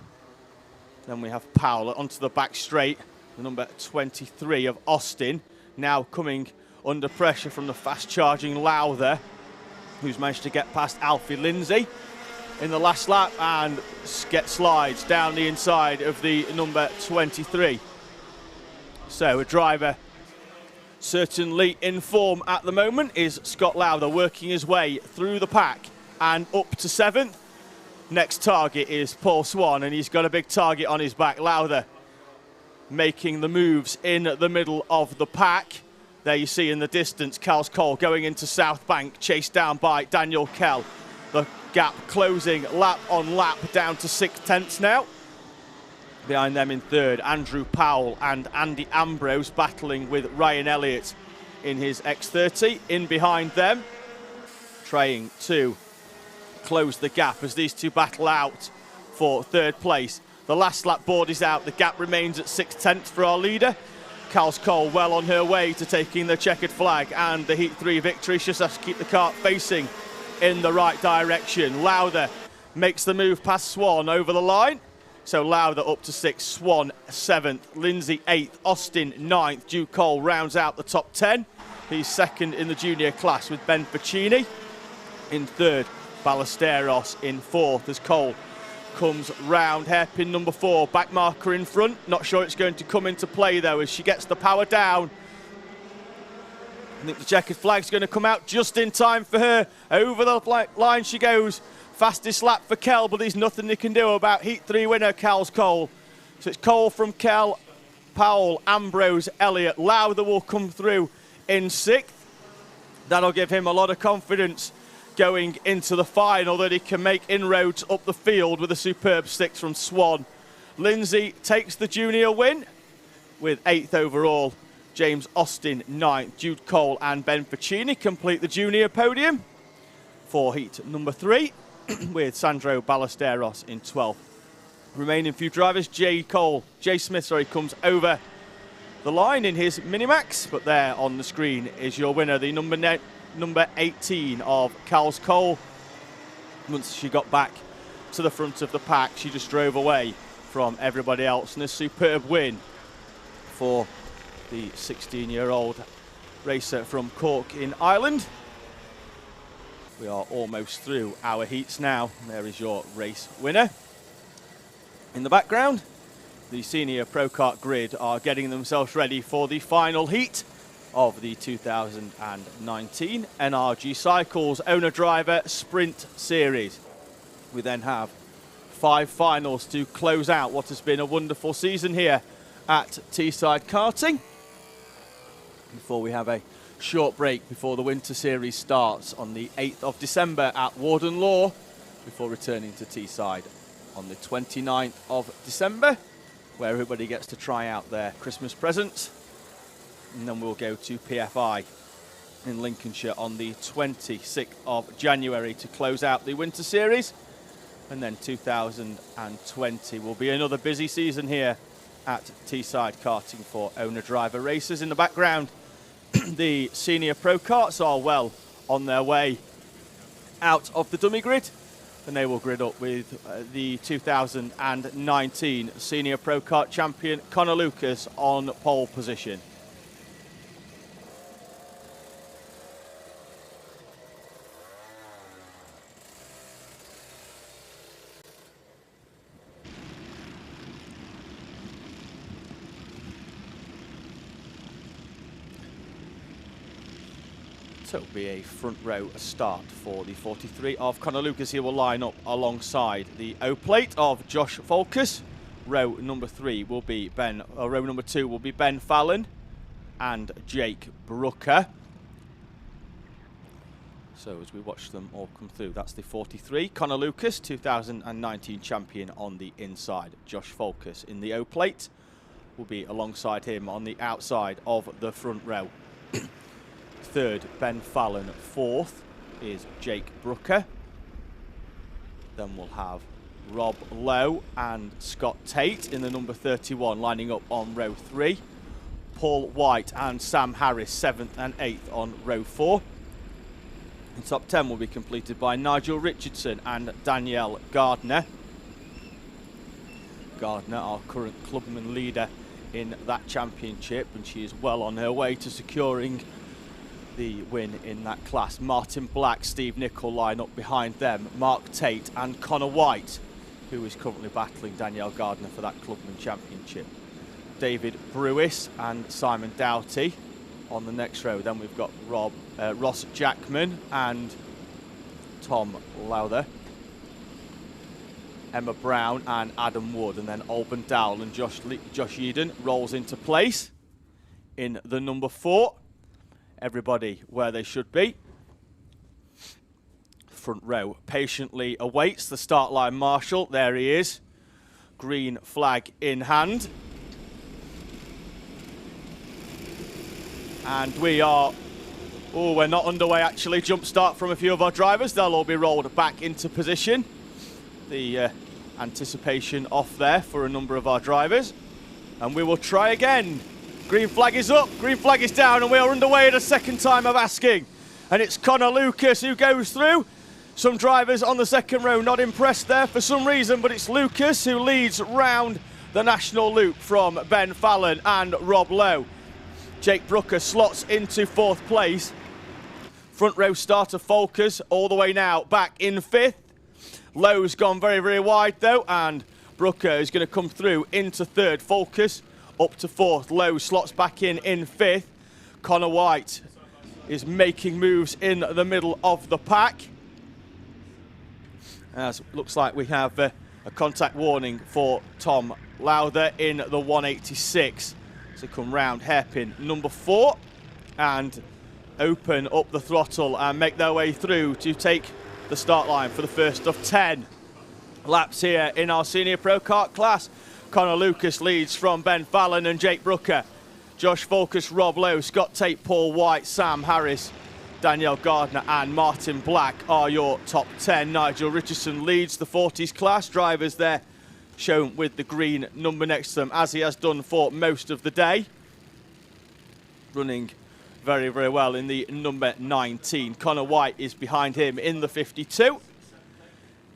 Then we have Powell onto the back straight, the number 23 of Austin, now coming under pressure from the fast-charging Lowther, who's managed to get past Alfie Lindsay in the last lap and slides down the inside of the number 23. So a driver certainly in form at the moment is Scott Lowther, working his way through the pack and up to 7th. Next target is Paul Swan, and he's got a big target on his back. Lowther making the moves in the middle of the pack. There you see in the distance Cals Cole going into South Bank, chased down by Daniel Kell. The gap closing lap on lap down to 6/10 now. Behind them in third, Andrew Powell and Andy Ambrose battling with Ryan Elliott in his X30. In behind them, trying to close the gap as these two battle out for third place. The last lap board is out. The gap remains at 6/10 for our leader. Cals Cole well on her way to taking the checkered flag and the Heat 3 victory. She just has to keep the kart facing in the right direction. Lowther makes the move past Swan over the line. So Lowther up to 6th, Swan 7th, Lindsay 8th, Austin 9th. Duke Cole rounds out the top 10. He's second in the junior class with Ben Ficini in third. Ballesteros in fourth as Cole comes round hairpin number 4. Back marker in front. Not sure it's going to come into play though as she gets the power down. I think the checkered flag's going to come out just in time for her. Over the line she goes. Fastest lap for Kell, but there's nothing they can do about Heat 3 winner Cals Cole. So it's Cole from Kell, Powell, Ambrose, Elliott. Lowther will come through in 6th. That'll give him a lot of confidence going into the final that he can make inroads up the field with a superb 6 from Swan. Lindsay takes the junior win with 8th overall. James Austin 9th. Jude Cole and Ben Ficini complete the junior podium for heat number 3 with Sandro Ballesteros in 12th. Remaining few drivers, Jay Smith comes over the line in his Minimax, but there on the screen is your winner, the number 18 of Cals Cole. Once she got back to the front of the pack, she just drove away from everybody else, and a superb win for the 16-year-old racer from Cork in Ireland. We are almost through our heats now. There is your race winner. In the background, the senior Pro Kart grid are getting themselves ready for the final heat of the 2019 NRG Cycles Owner-Driver Sprint Series. We then have 5 finals to close out what has been a wonderful season here at Teesside Karting, before we have a short break before the Winter Series starts on the 8th of December at Warden Law, before returning to Teesside on the 29th of December, where everybody gets to try out their Christmas presents. And then we'll go to PFI in Lincolnshire on the 26th of January to close out the Winter Series. And then 2020 will be another busy season here at Teesside Karting for owner-driver races. In the background, the senior Pro Karts are well on their way out of the dummy grid, and they will grid up with the 2019 senior Pro Kart champion Connor Lucas on pole position. So it'll be a front row start for the 43 of Connor Lucas. He will line up alongside the O-plate of Josh Folkus. Row number 3 will be row number 2 will be Ben Fallon and Jake Brooker. So as we watch them all come through, that's the 43. Connor Lucas, 2019 champion on the inside. Josh Folkus in the O-plate will be alongside him on the outside of the front row. Third, Ben Fallon. Fourth is Jake Brooker. Then we'll have Rob Lowe and Scott Tate in the number 31 lining up on row 3. Paul White and Sam Harris 7th and 8th on row 4. The top 10 will be completed by Nigel Richardson and Danielle Gardner. Gardner, our current clubman leader in that championship, and she is well on her way to securing the win in that class. Martin Black, Steve Nicol line up behind them. Mark Tate and Connor White, who is currently battling Danielle Gardner for that clubman championship. David Brewis and Simon Doughty on the next row. Then we've got Ross Jackman and Tom Lowther. Emma Brown and Adam Wood, and then Alban Dowell and Josh Eden rolls into place in the number 4. Everybody where they should be. Front row patiently awaits the start line marshal. There he is, green flag in hand. And we are, we're not underway actually. Jump start from a few of our drivers. They'll all be rolled back into position. The anticipation off there for a number of our drivers. And we will try again. Green flag is up, green flag is down, and we are underway at a second time of asking. And it's Connor Lucas who goes through. Some drivers on the second row not impressed there for some reason, but it's Lucas who leads round the national loop from Ben Fallon and Rob Lowe. Jake Brooker slots into 4th place. Front row starter Folkers all the way now back in 5th. Lowe's gone very, very wide though, and Brooker is going to come through into 3rd. Folkers up to 4th. Lowe slots back in 5th. Connor White is making moves in the middle of the pack. As it looks like we have a contact warning for Tom Lowther in the 186. So come round hairpin number 4 and open up the throttle and make their way through to take the start line for the first of 10 laps here in our senior pro kart class. Connor Lucas leads from Ben Fallon and Jake Brooker. Josh Folkers, Rob Lowe, Scott Tate, Paul White, Sam Harris, Danielle Gardner and Martin Black are your top 10. Nigel Richardson leads the 40s class. Drivers there shown with the green number next to them, as he has done for most of the day. Running very, very well in the number 19. Connor White is behind him in the 52.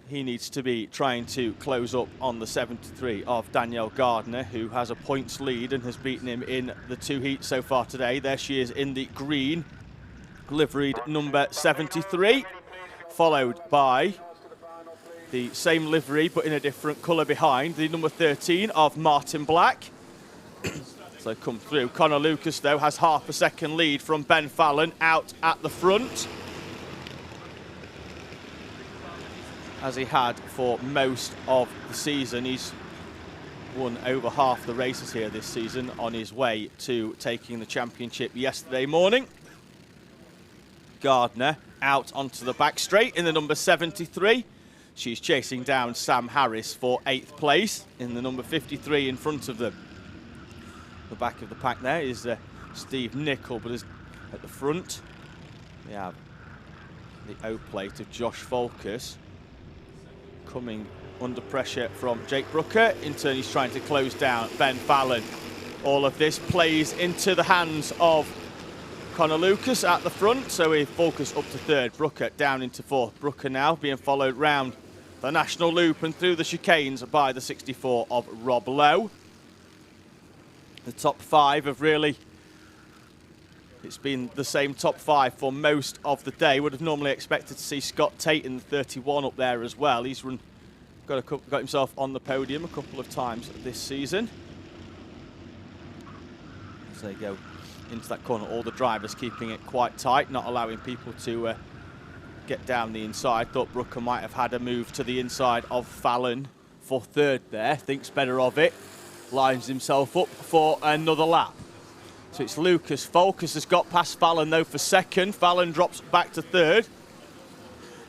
He needs to be trying to close up on the 73 of Danielle Gardner, who has a points lead and has beaten him in the 2 heats so far today. There she is in the green, liveried number 73, followed by the same livery but in a different colour behind, the number 13 of Martin Black. So come through. Connor Lucas, though, has half a second lead from Ben Fallon out at the front, as he had for most of the season. He's won over half the races here this season on his way to taking the championship yesterday morning. Gardner out onto the back straight in the number 73. She's chasing down Sam Harris for 8th place in the number 53 in front of them. The back of the pack there is Steve Nicol, but is at the front we have the O plate of Josh Folkers coming under pressure from Jake Brooker. In turn, he's trying to close down Ben Fallon. All of this plays into the hands of Connor Lucas at the front, so we focus up to 3rd, Brooker down into 4th. Brooker now being followed round the national loop and through the chicanes by the 64 of Rob Lowe. The top 5 have really, it's been the same top 5 for most of the day. Would have normally expected to see Scott Tate in the 31 up there as well. He's got himself on the podium a couple of times this season. So they go into that corner, all the drivers keeping it quite tight, not allowing people to get down the inside. Thought Brooker might have had a move to the inside of Fallon for 3rd there, thinks better of it, lines himself up for another lap. So it's Lucas. Folkers has got past Fallon though for 2nd. Fallon drops back to 3rd.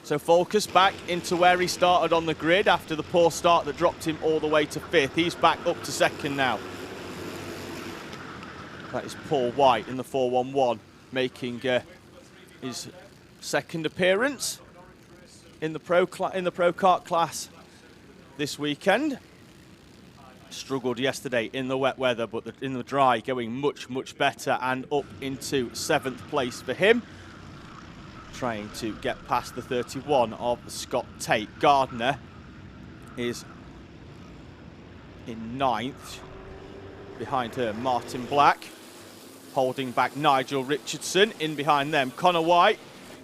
So Folkers back into where he started on the grid after the poor start that dropped him all the way to 5th. He's back up to 2nd now. That is Paul White in the 411, making his 2nd appearance in the pro kart class this weekend. Struggled yesterday in the wet weather, but in the dry going much, much better and up into 7th place for him. Trying to get past the 31 of Scott Tate. Gardner is in 9th. Behind her, Martin Black. Holding back Nigel Richardson. In behind them, Connor White.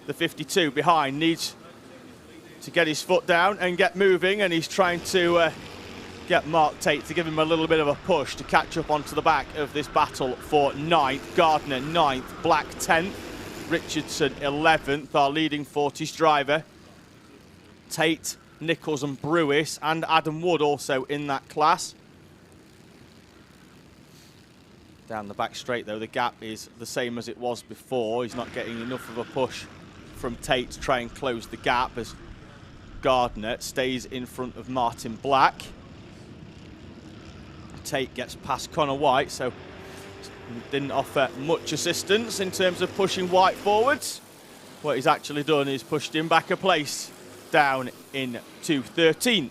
The 52 behind needs to get his foot down and get moving, and he's trying to get Mark Tate to give him a little bit of a push to catch up onto the back of this battle for 9th. Gardner 9th, Black 10th, Richardson 11th, our leading 40s driver. Tate, Nichols and Brewis and Adam Wood also in that class. Down the back straight though, the gap is the same as it was before. He's not getting enough of a push from Tate to try and close the gap as Gardner stays in front of Martin Black. Tate gets past Connor White, so didn't offer much assistance in terms of pushing White forwards. What he's actually done is pushed him back a place down into 13th.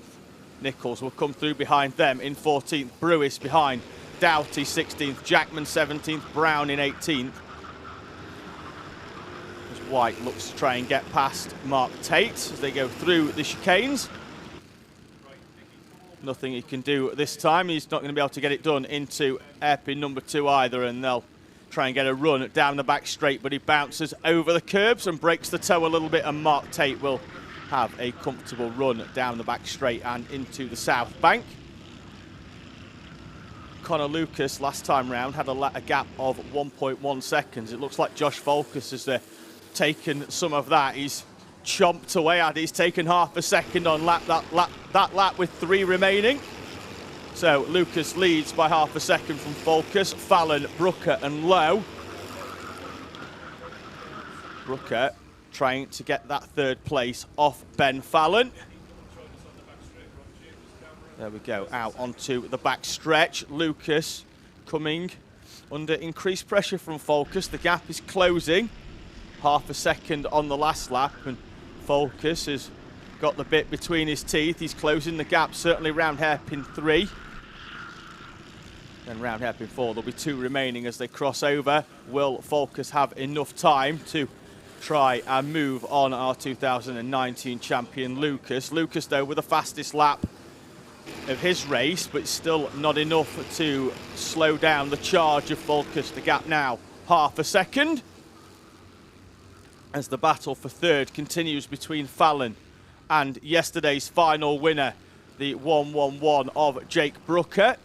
Nichols will come through behind them in 14th. Brewis behind. Doughty 16th. Jackman 17th. Brown in 18th. As White looks to try and get past Mark Tate as they go through the chicanes. Nothing he can do this time. He's not going to be able to get it done into hairpin number 2 either, and they'll try and get a run down the back straight, but he bounces over the curbs and breaks the toe a little bit, and Mark Tate will have a comfortable run down the back straight and into the south bank. Connor Lucas last time round had a gap of 1.1 seconds. It looks like Josh Folkus has taken some of that. He's chomped away at it. He's taken half a second on that lap with 3 remaining. So Lucas leads by half a second from Folkus, Fallon, Brooker and Lowe. Brooker trying to get that 3rd place off Ben Fallon. There we go, out onto the back stretch. Lucas coming under increased pressure from Folkus. The gap is closing. Half a second on the last lap, and Folkus has got the bit between his teeth. He's closing the gap, certainly round hairpin 3. Then round hairpin 4, there'll be 2 remaining as they cross over. Will Folkus have enough time to try and move on our 2019 champion Lucas? Lucas, though, with the fastest lap of his race, but still not enough to slow down the charge of Folkus. The gap now half a second as the battle for 3rd continues between Fallon and yesterday's final winner, the 111 of Jake Brooker.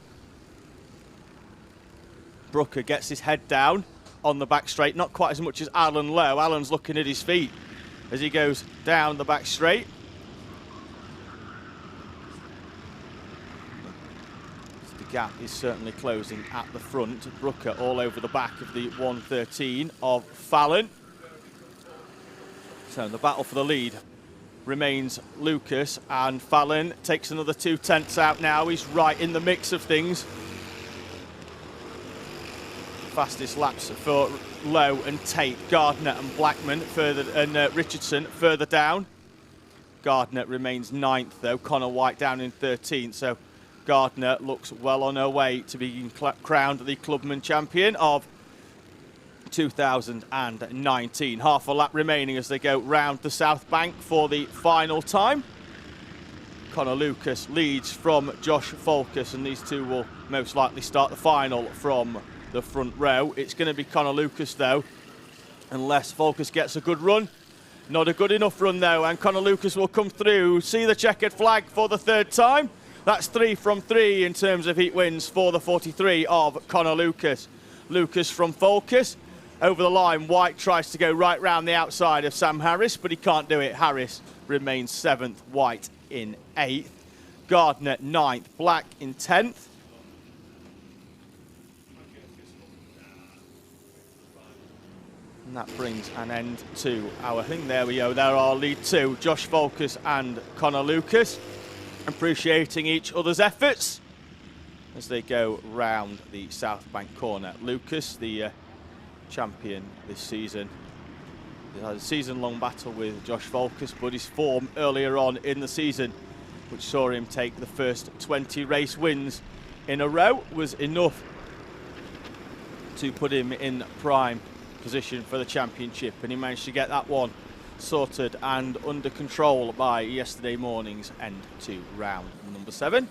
Brooker gets his head down on the back straight, not quite as much as Alan Lowe. Alan's looking at his feet as he goes down the back straight. The gap is certainly closing at the front. Brooker all over the back of the 113 of Fallon. So the battle for the lead remains Lucas, and Fallon takes another 2 tenths out now. He's right in the mix of things. Fastest laps for Lowe and Tate, Gardner and Blackman further, and Richardson further down. Gardner remains 9th though. Connor White down in 13th. So Gardner looks well on her way to being crowned the Clubman champion of 2019. Half a lap remaining as they go round the south bank for the final time. Connor Lucas leads from Josh Folkus, and these two will most likely start the final from the front row. It's going to be Connor Lucas though, unless Folkus gets a good run. Not a good enough run though, and Connor Lucas will come through. See the checkered flag for the 3rd time. That's 3 from 3 in terms of heat wins for the 43 of Connor Lucas. Lucas from Folkus. Over the line, White tries to go right round the outside of Sam Harris, but he can't do it. Harris remains 7th, White in 8th. Gardner 9th, Black in 10th. And that brings an end to our thing. There we go, there are our lead 2, Josh Folkus and Connor Lucas, appreciating each other's efforts as they go round the South Bank corner. Lucas, the champion this season, he had a season-long battle with Josh Folkus, but his form earlier on in the season which saw him take the first 20 race wins in a row, was enough to put him in prime position for the championship, and he managed to get that one sorted and under control by yesterday morning's end to round number 7.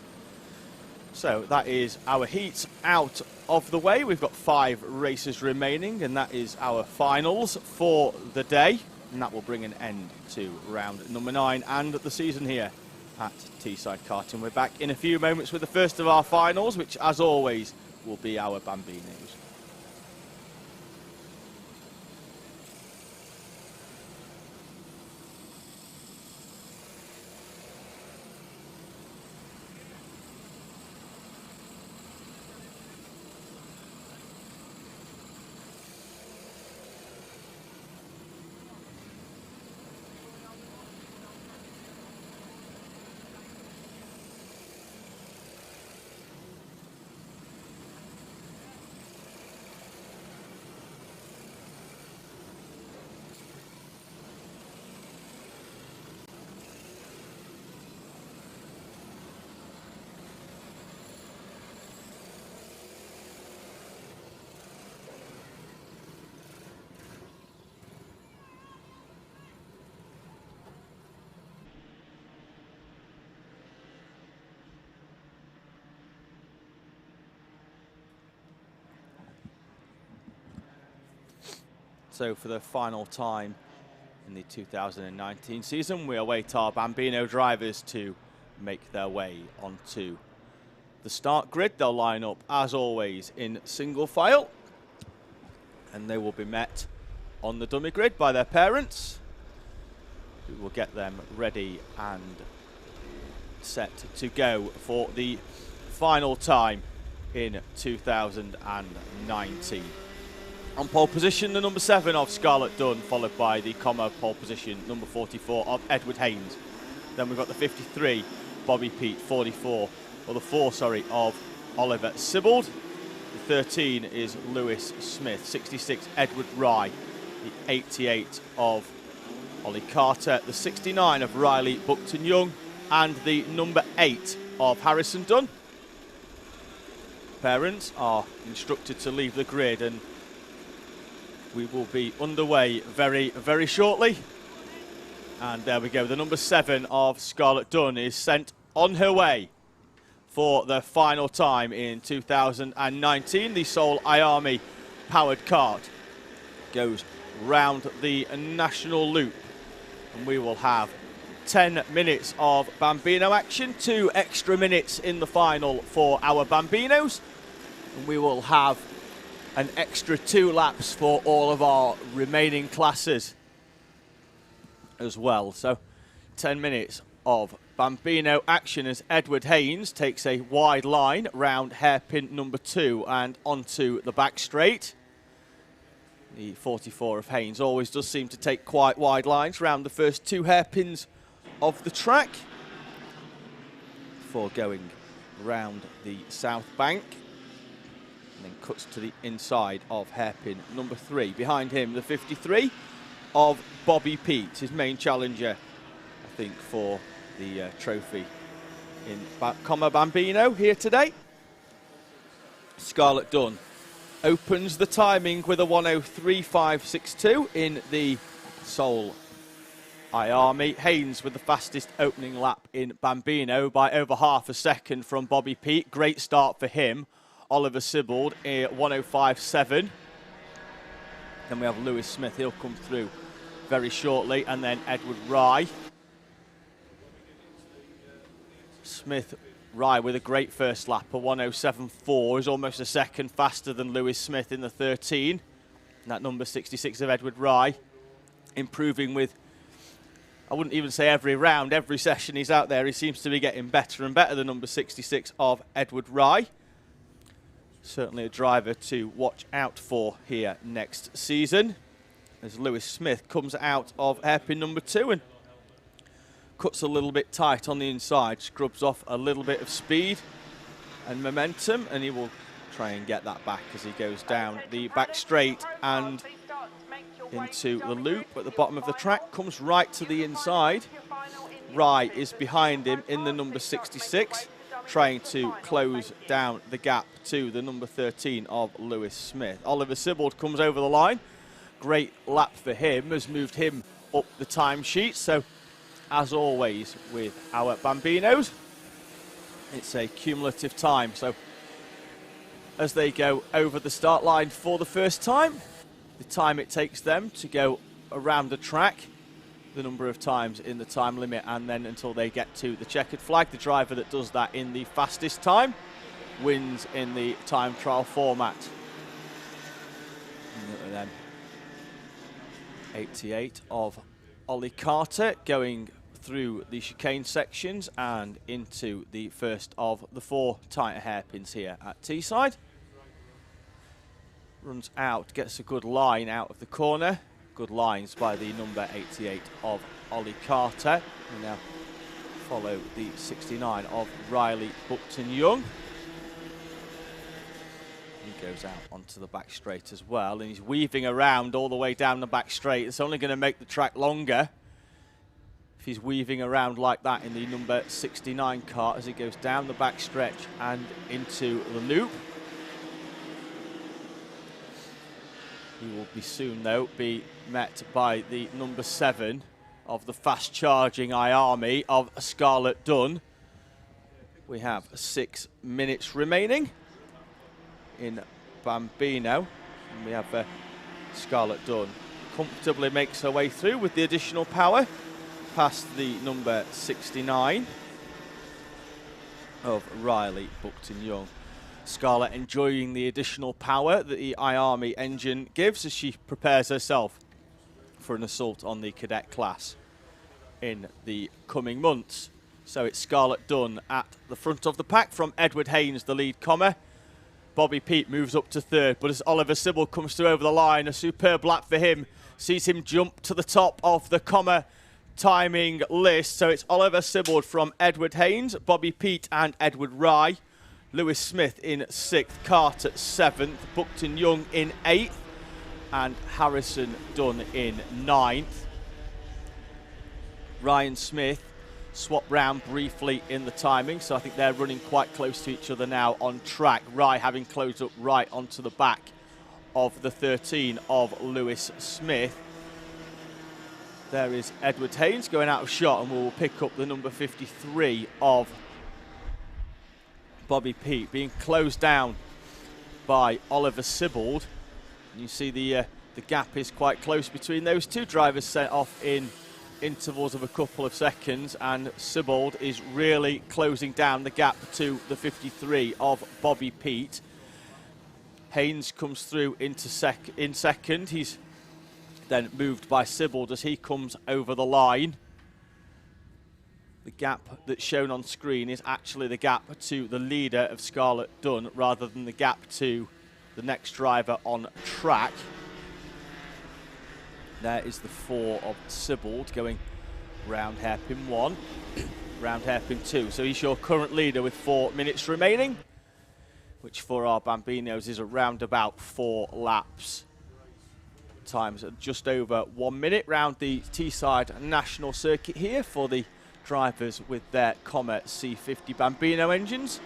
So that is our heats out of the way. We've got 5 races remaining, and that is our finals for the day, and that will bring an end to round number 9 and the season here at Teesside Karting. We're back in a few moments with the first of our finals, which as always will be our Bambinos. So for the final time in the 2019 season, we await our Bambino drivers to make their way onto the start grid. They'll line up, as always, in single file, and they will be met on the dummy grid by their parents, who will get them ready and set to go for the final time in 2019. On pole position, the number 7 of Scarlett Dunn, followed by the comma pole position, number 44 of Edward Haynes. Then we've got the 53, Bobby Pete, 44, or the 4, sorry, of Oliver Sibbald. The 13 is Lewis Smith, 66, Edward Rye, the 88 of Ollie Carter, the 69 of Riley Buckton Young, and the number 8 of Harrison Dunn. Parents are instructed to leave the grid, and we will be underway very, very shortly. And there we go. The number 7 of Scarlett Dunn is sent on her way for the final time in 2019. The Seoul iArmy powered kart goes round the national loop, and we will have 10 minutes of Bambino action, 2 extra minutes in the final for our Bambinos, and we will have an extra 2 laps for all of our remaining classes as well. So 10 minutes of Bambino action as Edward Haynes takes a wide line round hairpin number 2 and onto the back straight. The 44 of Haynes always does seem to take quite wide lines round the first 2 hairpins of the track before going round the south bank, and then cuts to the inside of hairpin number 3. Behind him, the 53 of Bobby Pete, his main challenger, I think, for the trophy in Comma Bambino here today. Scarlett Dunn opens the timing with a 1:03.562 in the Seoul iArmy. Haynes with the fastest opening lap in Bambino by over half a second from Bobby Pete. Great start for him. Oliver Sibbald, 1:05.7. Then we have Lewis Smith, he'll come through very shortly, and then Edward Rye. Smith, Rye with a great first lap, a 1:07.4, is almost a second faster than Lewis Smith in the 13. And that number 66 of Edward Rye, improving with, I wouldn't even say every round, every session he's out there, he seems to be getting better and better, the number 66 of Edward Rye. Certainly a driver to watch out for here next season, as Lewis Smith comes out of hairpin number 2 and cuts a little bit tight on the inside, scrubs off a little bit of speed and momentum, and he will try and get that back as he goes down the back straight and into the loop at the bottom of the track, comes right to the inside Rye is behind him in the number 66, trying to close down the gap to the number 13 of Lewis Smith. Oliver Sibbald comes over the line. Great lap for him, has moved him up the timesheet. So, as always with our Bambinos, it's a cumulative time. So, as they go over the start line for the first time, the time it takes them to go around the track, the number of times in the time limit, and then until they get to the checkered flag. The driver that does that in the fastest time wins in the time trial format. And then 88 of Ollie Carter going through the chicane sections and into the first of the 4 tighter hairpins here at Teesside. Runs out, gets a good line out of the corner. Good lines by the number 88 of Ollie Carter. We now follow the 69 of Riley Buckton-Young. He goes out onto the back straight as well, and he's weaving around all the way down the back straight. It's only going to make the track longer if he's weaving around like that in the number 69 car as he goes down the back stretch and into the loop. He will be soon, though, be met by the number 7 of the fast-charging iArmy of Scarlett Dunn. We have 6 minutes remaining in Bambino. And we have Scarlett Dunn comfortably makes her way through with the additional power past the number 69 of Riley Buckton-Young. Scarlett enjoying the additional power that the iArmy engine gives as she prepares herself for an assault on the cadet class in the coming months. So it's Scarlett Dunn at the front of the pack from Edward Haynes, the lead comma. Bobby Peat moves up to 3rd, but as Oliver Sibbald comes through over the line, a superb lap for him. Sees him jump to the top of the comma timing list. So it's Oliver Sibbald from Edward Haynes, Bobby Peat and Edward Rye. Lewis Smith in 6th, Carter 7th, Buckton-Young in 8th, and Harrison Dunn in 9th. Ryan Smith swap round briefly in the timing, so I think they're running quite close to each other now on track. Rye having closed up right onto the back of the 13 of Lewis Smith. There is Edward Haynes going out of shot, and we'll pick up the number 53 of Bobby Peat, being closed down by Oliver Sibbald. You see the gap is quite close between those two drivers, set off in intervals of a couple of seconds, and Sibbald is really closing down the gap to the 53 of Bobby Peat. Haynes comes through into in second. He's then moved by Sibbald as he comes over the line. The gap that's shown on screen is actually the gap to the leader of Scarlett Dunn rather than the gap to the next driver on track. There is the 4 of Sibbald going round hairpin 1, round hairpin 2. So he's your current leader with 4 minutes remaining, which for our Bambinos is around about 4 laps. Times just over 1 minute round the Teesside National Circuit here for the drivers with their Comet C50 Bambino engines.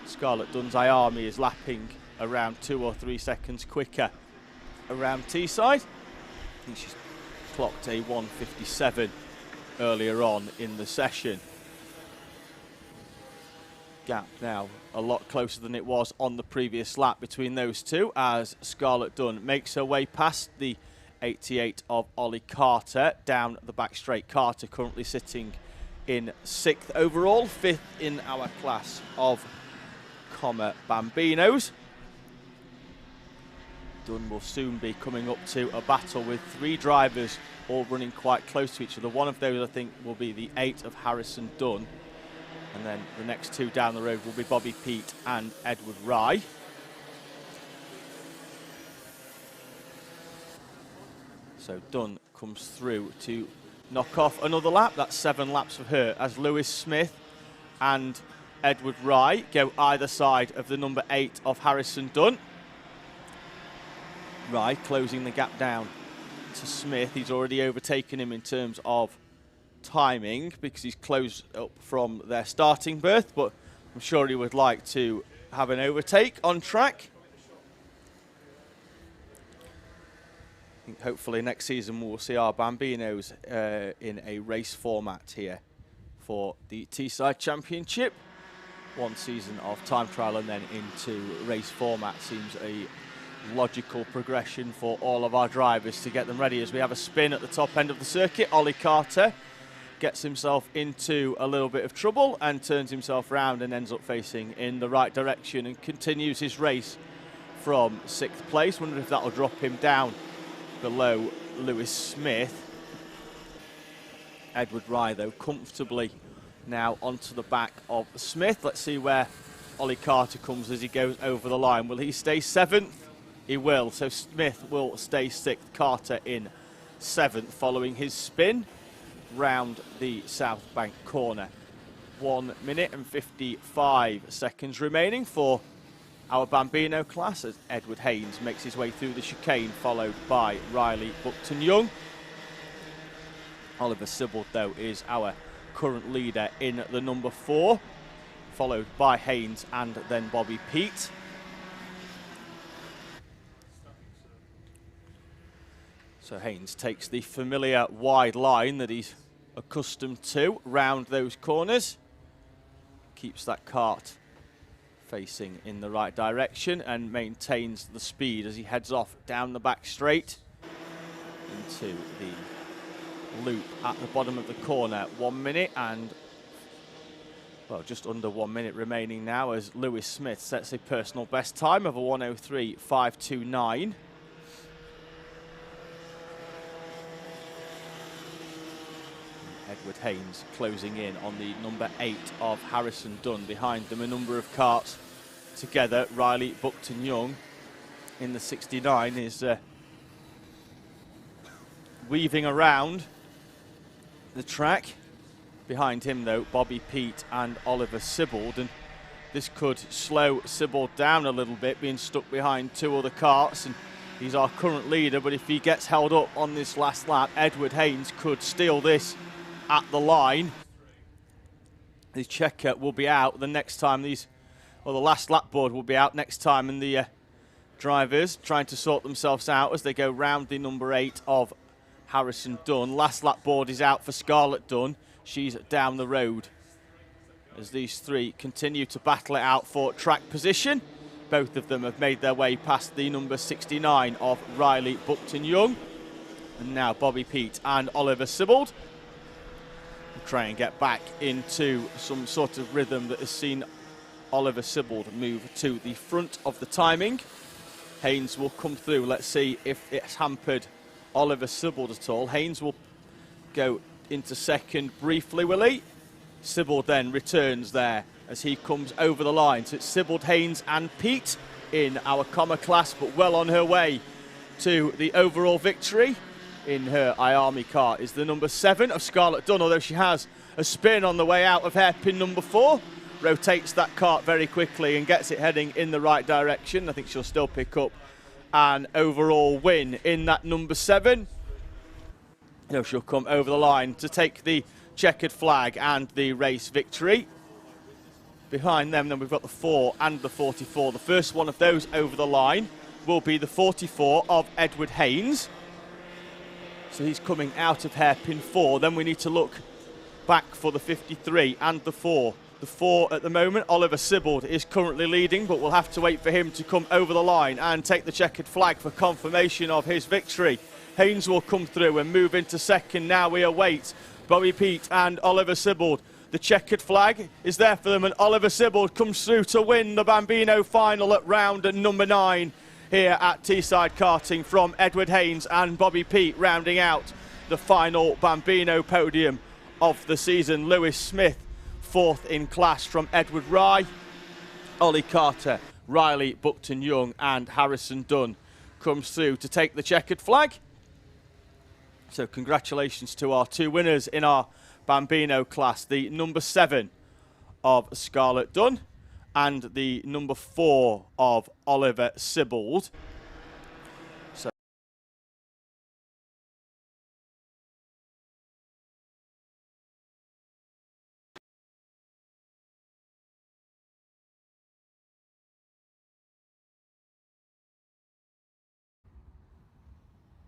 Scarlett Dunn's iArmy is lapping around 2 or 3 seconds quicker around Teesside. I think she's clocked a 1:57 earlier on in the session. Gap now a lot closer than it was on the previous lap between those two as Scarlett Dunn makes her way past the 88 of Ollie Carter down the back straight. Carter currently sitting in 6th overall, 5th in our class of Comma Bambinos. Dunn will soon be coming up to a battle with 3 drivers all running quite close to each other. One of those I think will be the 8 of Harrison Dunn, and then the next 2 down the road will be Bobby Peat and Edward Rye. So Dunn comes through to knock off another lap. That's 7 laps for her as Lewis Smith and Edward Rye go either side of the number 8 of Harrison Dunn. Rye closing the gap down to Smith. He's already overtaken him in terms of timing because he's close up from their starting berth, but I'm sure he would like to have an overtake on track. I think hopefully next season we'll see our Bambinos in a race format here for the Teesside Championship. One season of time trial and then into race format seems a logical progression for all of our drivers to get them ready. As we have a spin at the top end of the circuit, Ollie Carter gets himself into a little bit of trouble and turns himself around and ends up facing in the right direction and continues his race from 6th place. Wonder if that'll drop him down below Lewis Smith. Edward Rye, though, comfortably now onto the back of Smith. Let's see where Ollie Carter comes as he goes over the line. Will he stay 7th? He will. So Smith will stay 6th. Carter in 7th following his spin round the South Bank corner. 1 minute and 55 seconds remaining for our Bambino class as Edward Haynes makes his way through the chicane, followed by Riley Buckton-Young. Oliver Sibbald, though, is our current leader in the number 4, followed by Haynes and then Bobby Pete. So Haynes takes the familiar wide line that he's accustomed to round those corners. Keeps that kart facing in the right direction and maintains the speed as he heads off down the back straight into the loop at the bottom of the corner. 1 minute and, well, just under 1 minute remaining now as Lewis Smith sets a personal best time of a 1:03.529. Edward Haynes closing in on the number 8 of Harrison Dunn. Behind them a number of karts together. Riley Buckton-Young in the 69 is weaving around the track. Behind him, though, Bobby Pete and Oliver Sibbald, and this could slow Sibbald down a little bit, being stuck behind 2 other karts, and he's our current leader. But if he gets held up on this last lap, Edward Haynes could steal this at the line. The checker will be out the next time the last lap board will be out next time, and the drivers trying to sort themselves out as they go round the number 8 of Harrison Dunn. Last lap board is out for Scarlett Dunn. She's down the road as these 3 continue to battle it out for track position. Both of them have made their way past the number 69 of Riley Buckton-Young. And now Bobby Pete and Oliver Sibbald try and get back into some sort of rhythm that has seen Oliver Sibbald move to the front of the timing. Haynes will come through. Let's see if it's hampered Oliver Sibbald at all. Haynes will go into second briefly, will he? Sibbald then returns there as he comes over the line. So it's Sibbald, Haynes and Pete in our comma class, but well on her way to the overall victory. In her IARMI car is the number 7 of Scarlett Dunn, although she has a spin on the way out of hairpin number 4. Rotates that kart very quickly and gets it heading in the right direction. I think she'll still pick up an overall win in that number 7. No, she'll come over the line to take the checkered flag and the race victory. Behind them, then we've got the 4 and the 44. The first one of those over the line will be the 44 of Edward Haynes. So he's coming out of hairpin 4. Then we need to look back for the 53 and the 4. The 4 at the moment, Oliver Sibbald, is currently leading, but we'll have to wait for him to come over the line and take the checkered flag for confirmation of his victory. Haynes will come through and move into second. Now we await Bobby Pete and Oliver Sibbald. The checkered flag is there for them, and Oliver Sibbald comes through to win the Bambino final at round number 9. Here at Teesside Karting from Edward Haynes and Bobby Pete, rounding out the final Bambino podium of the season. Lewis Smith, 4th in class from Edward Rye. Ollie Carter, Riley Buckton-Young and Harrison Dunn comes through to take the checkered flag. So congratulations to our 2 winners in our Bambino class, the number 7 of Scarlett Dunn and the number 4 of Oliver Sibbald.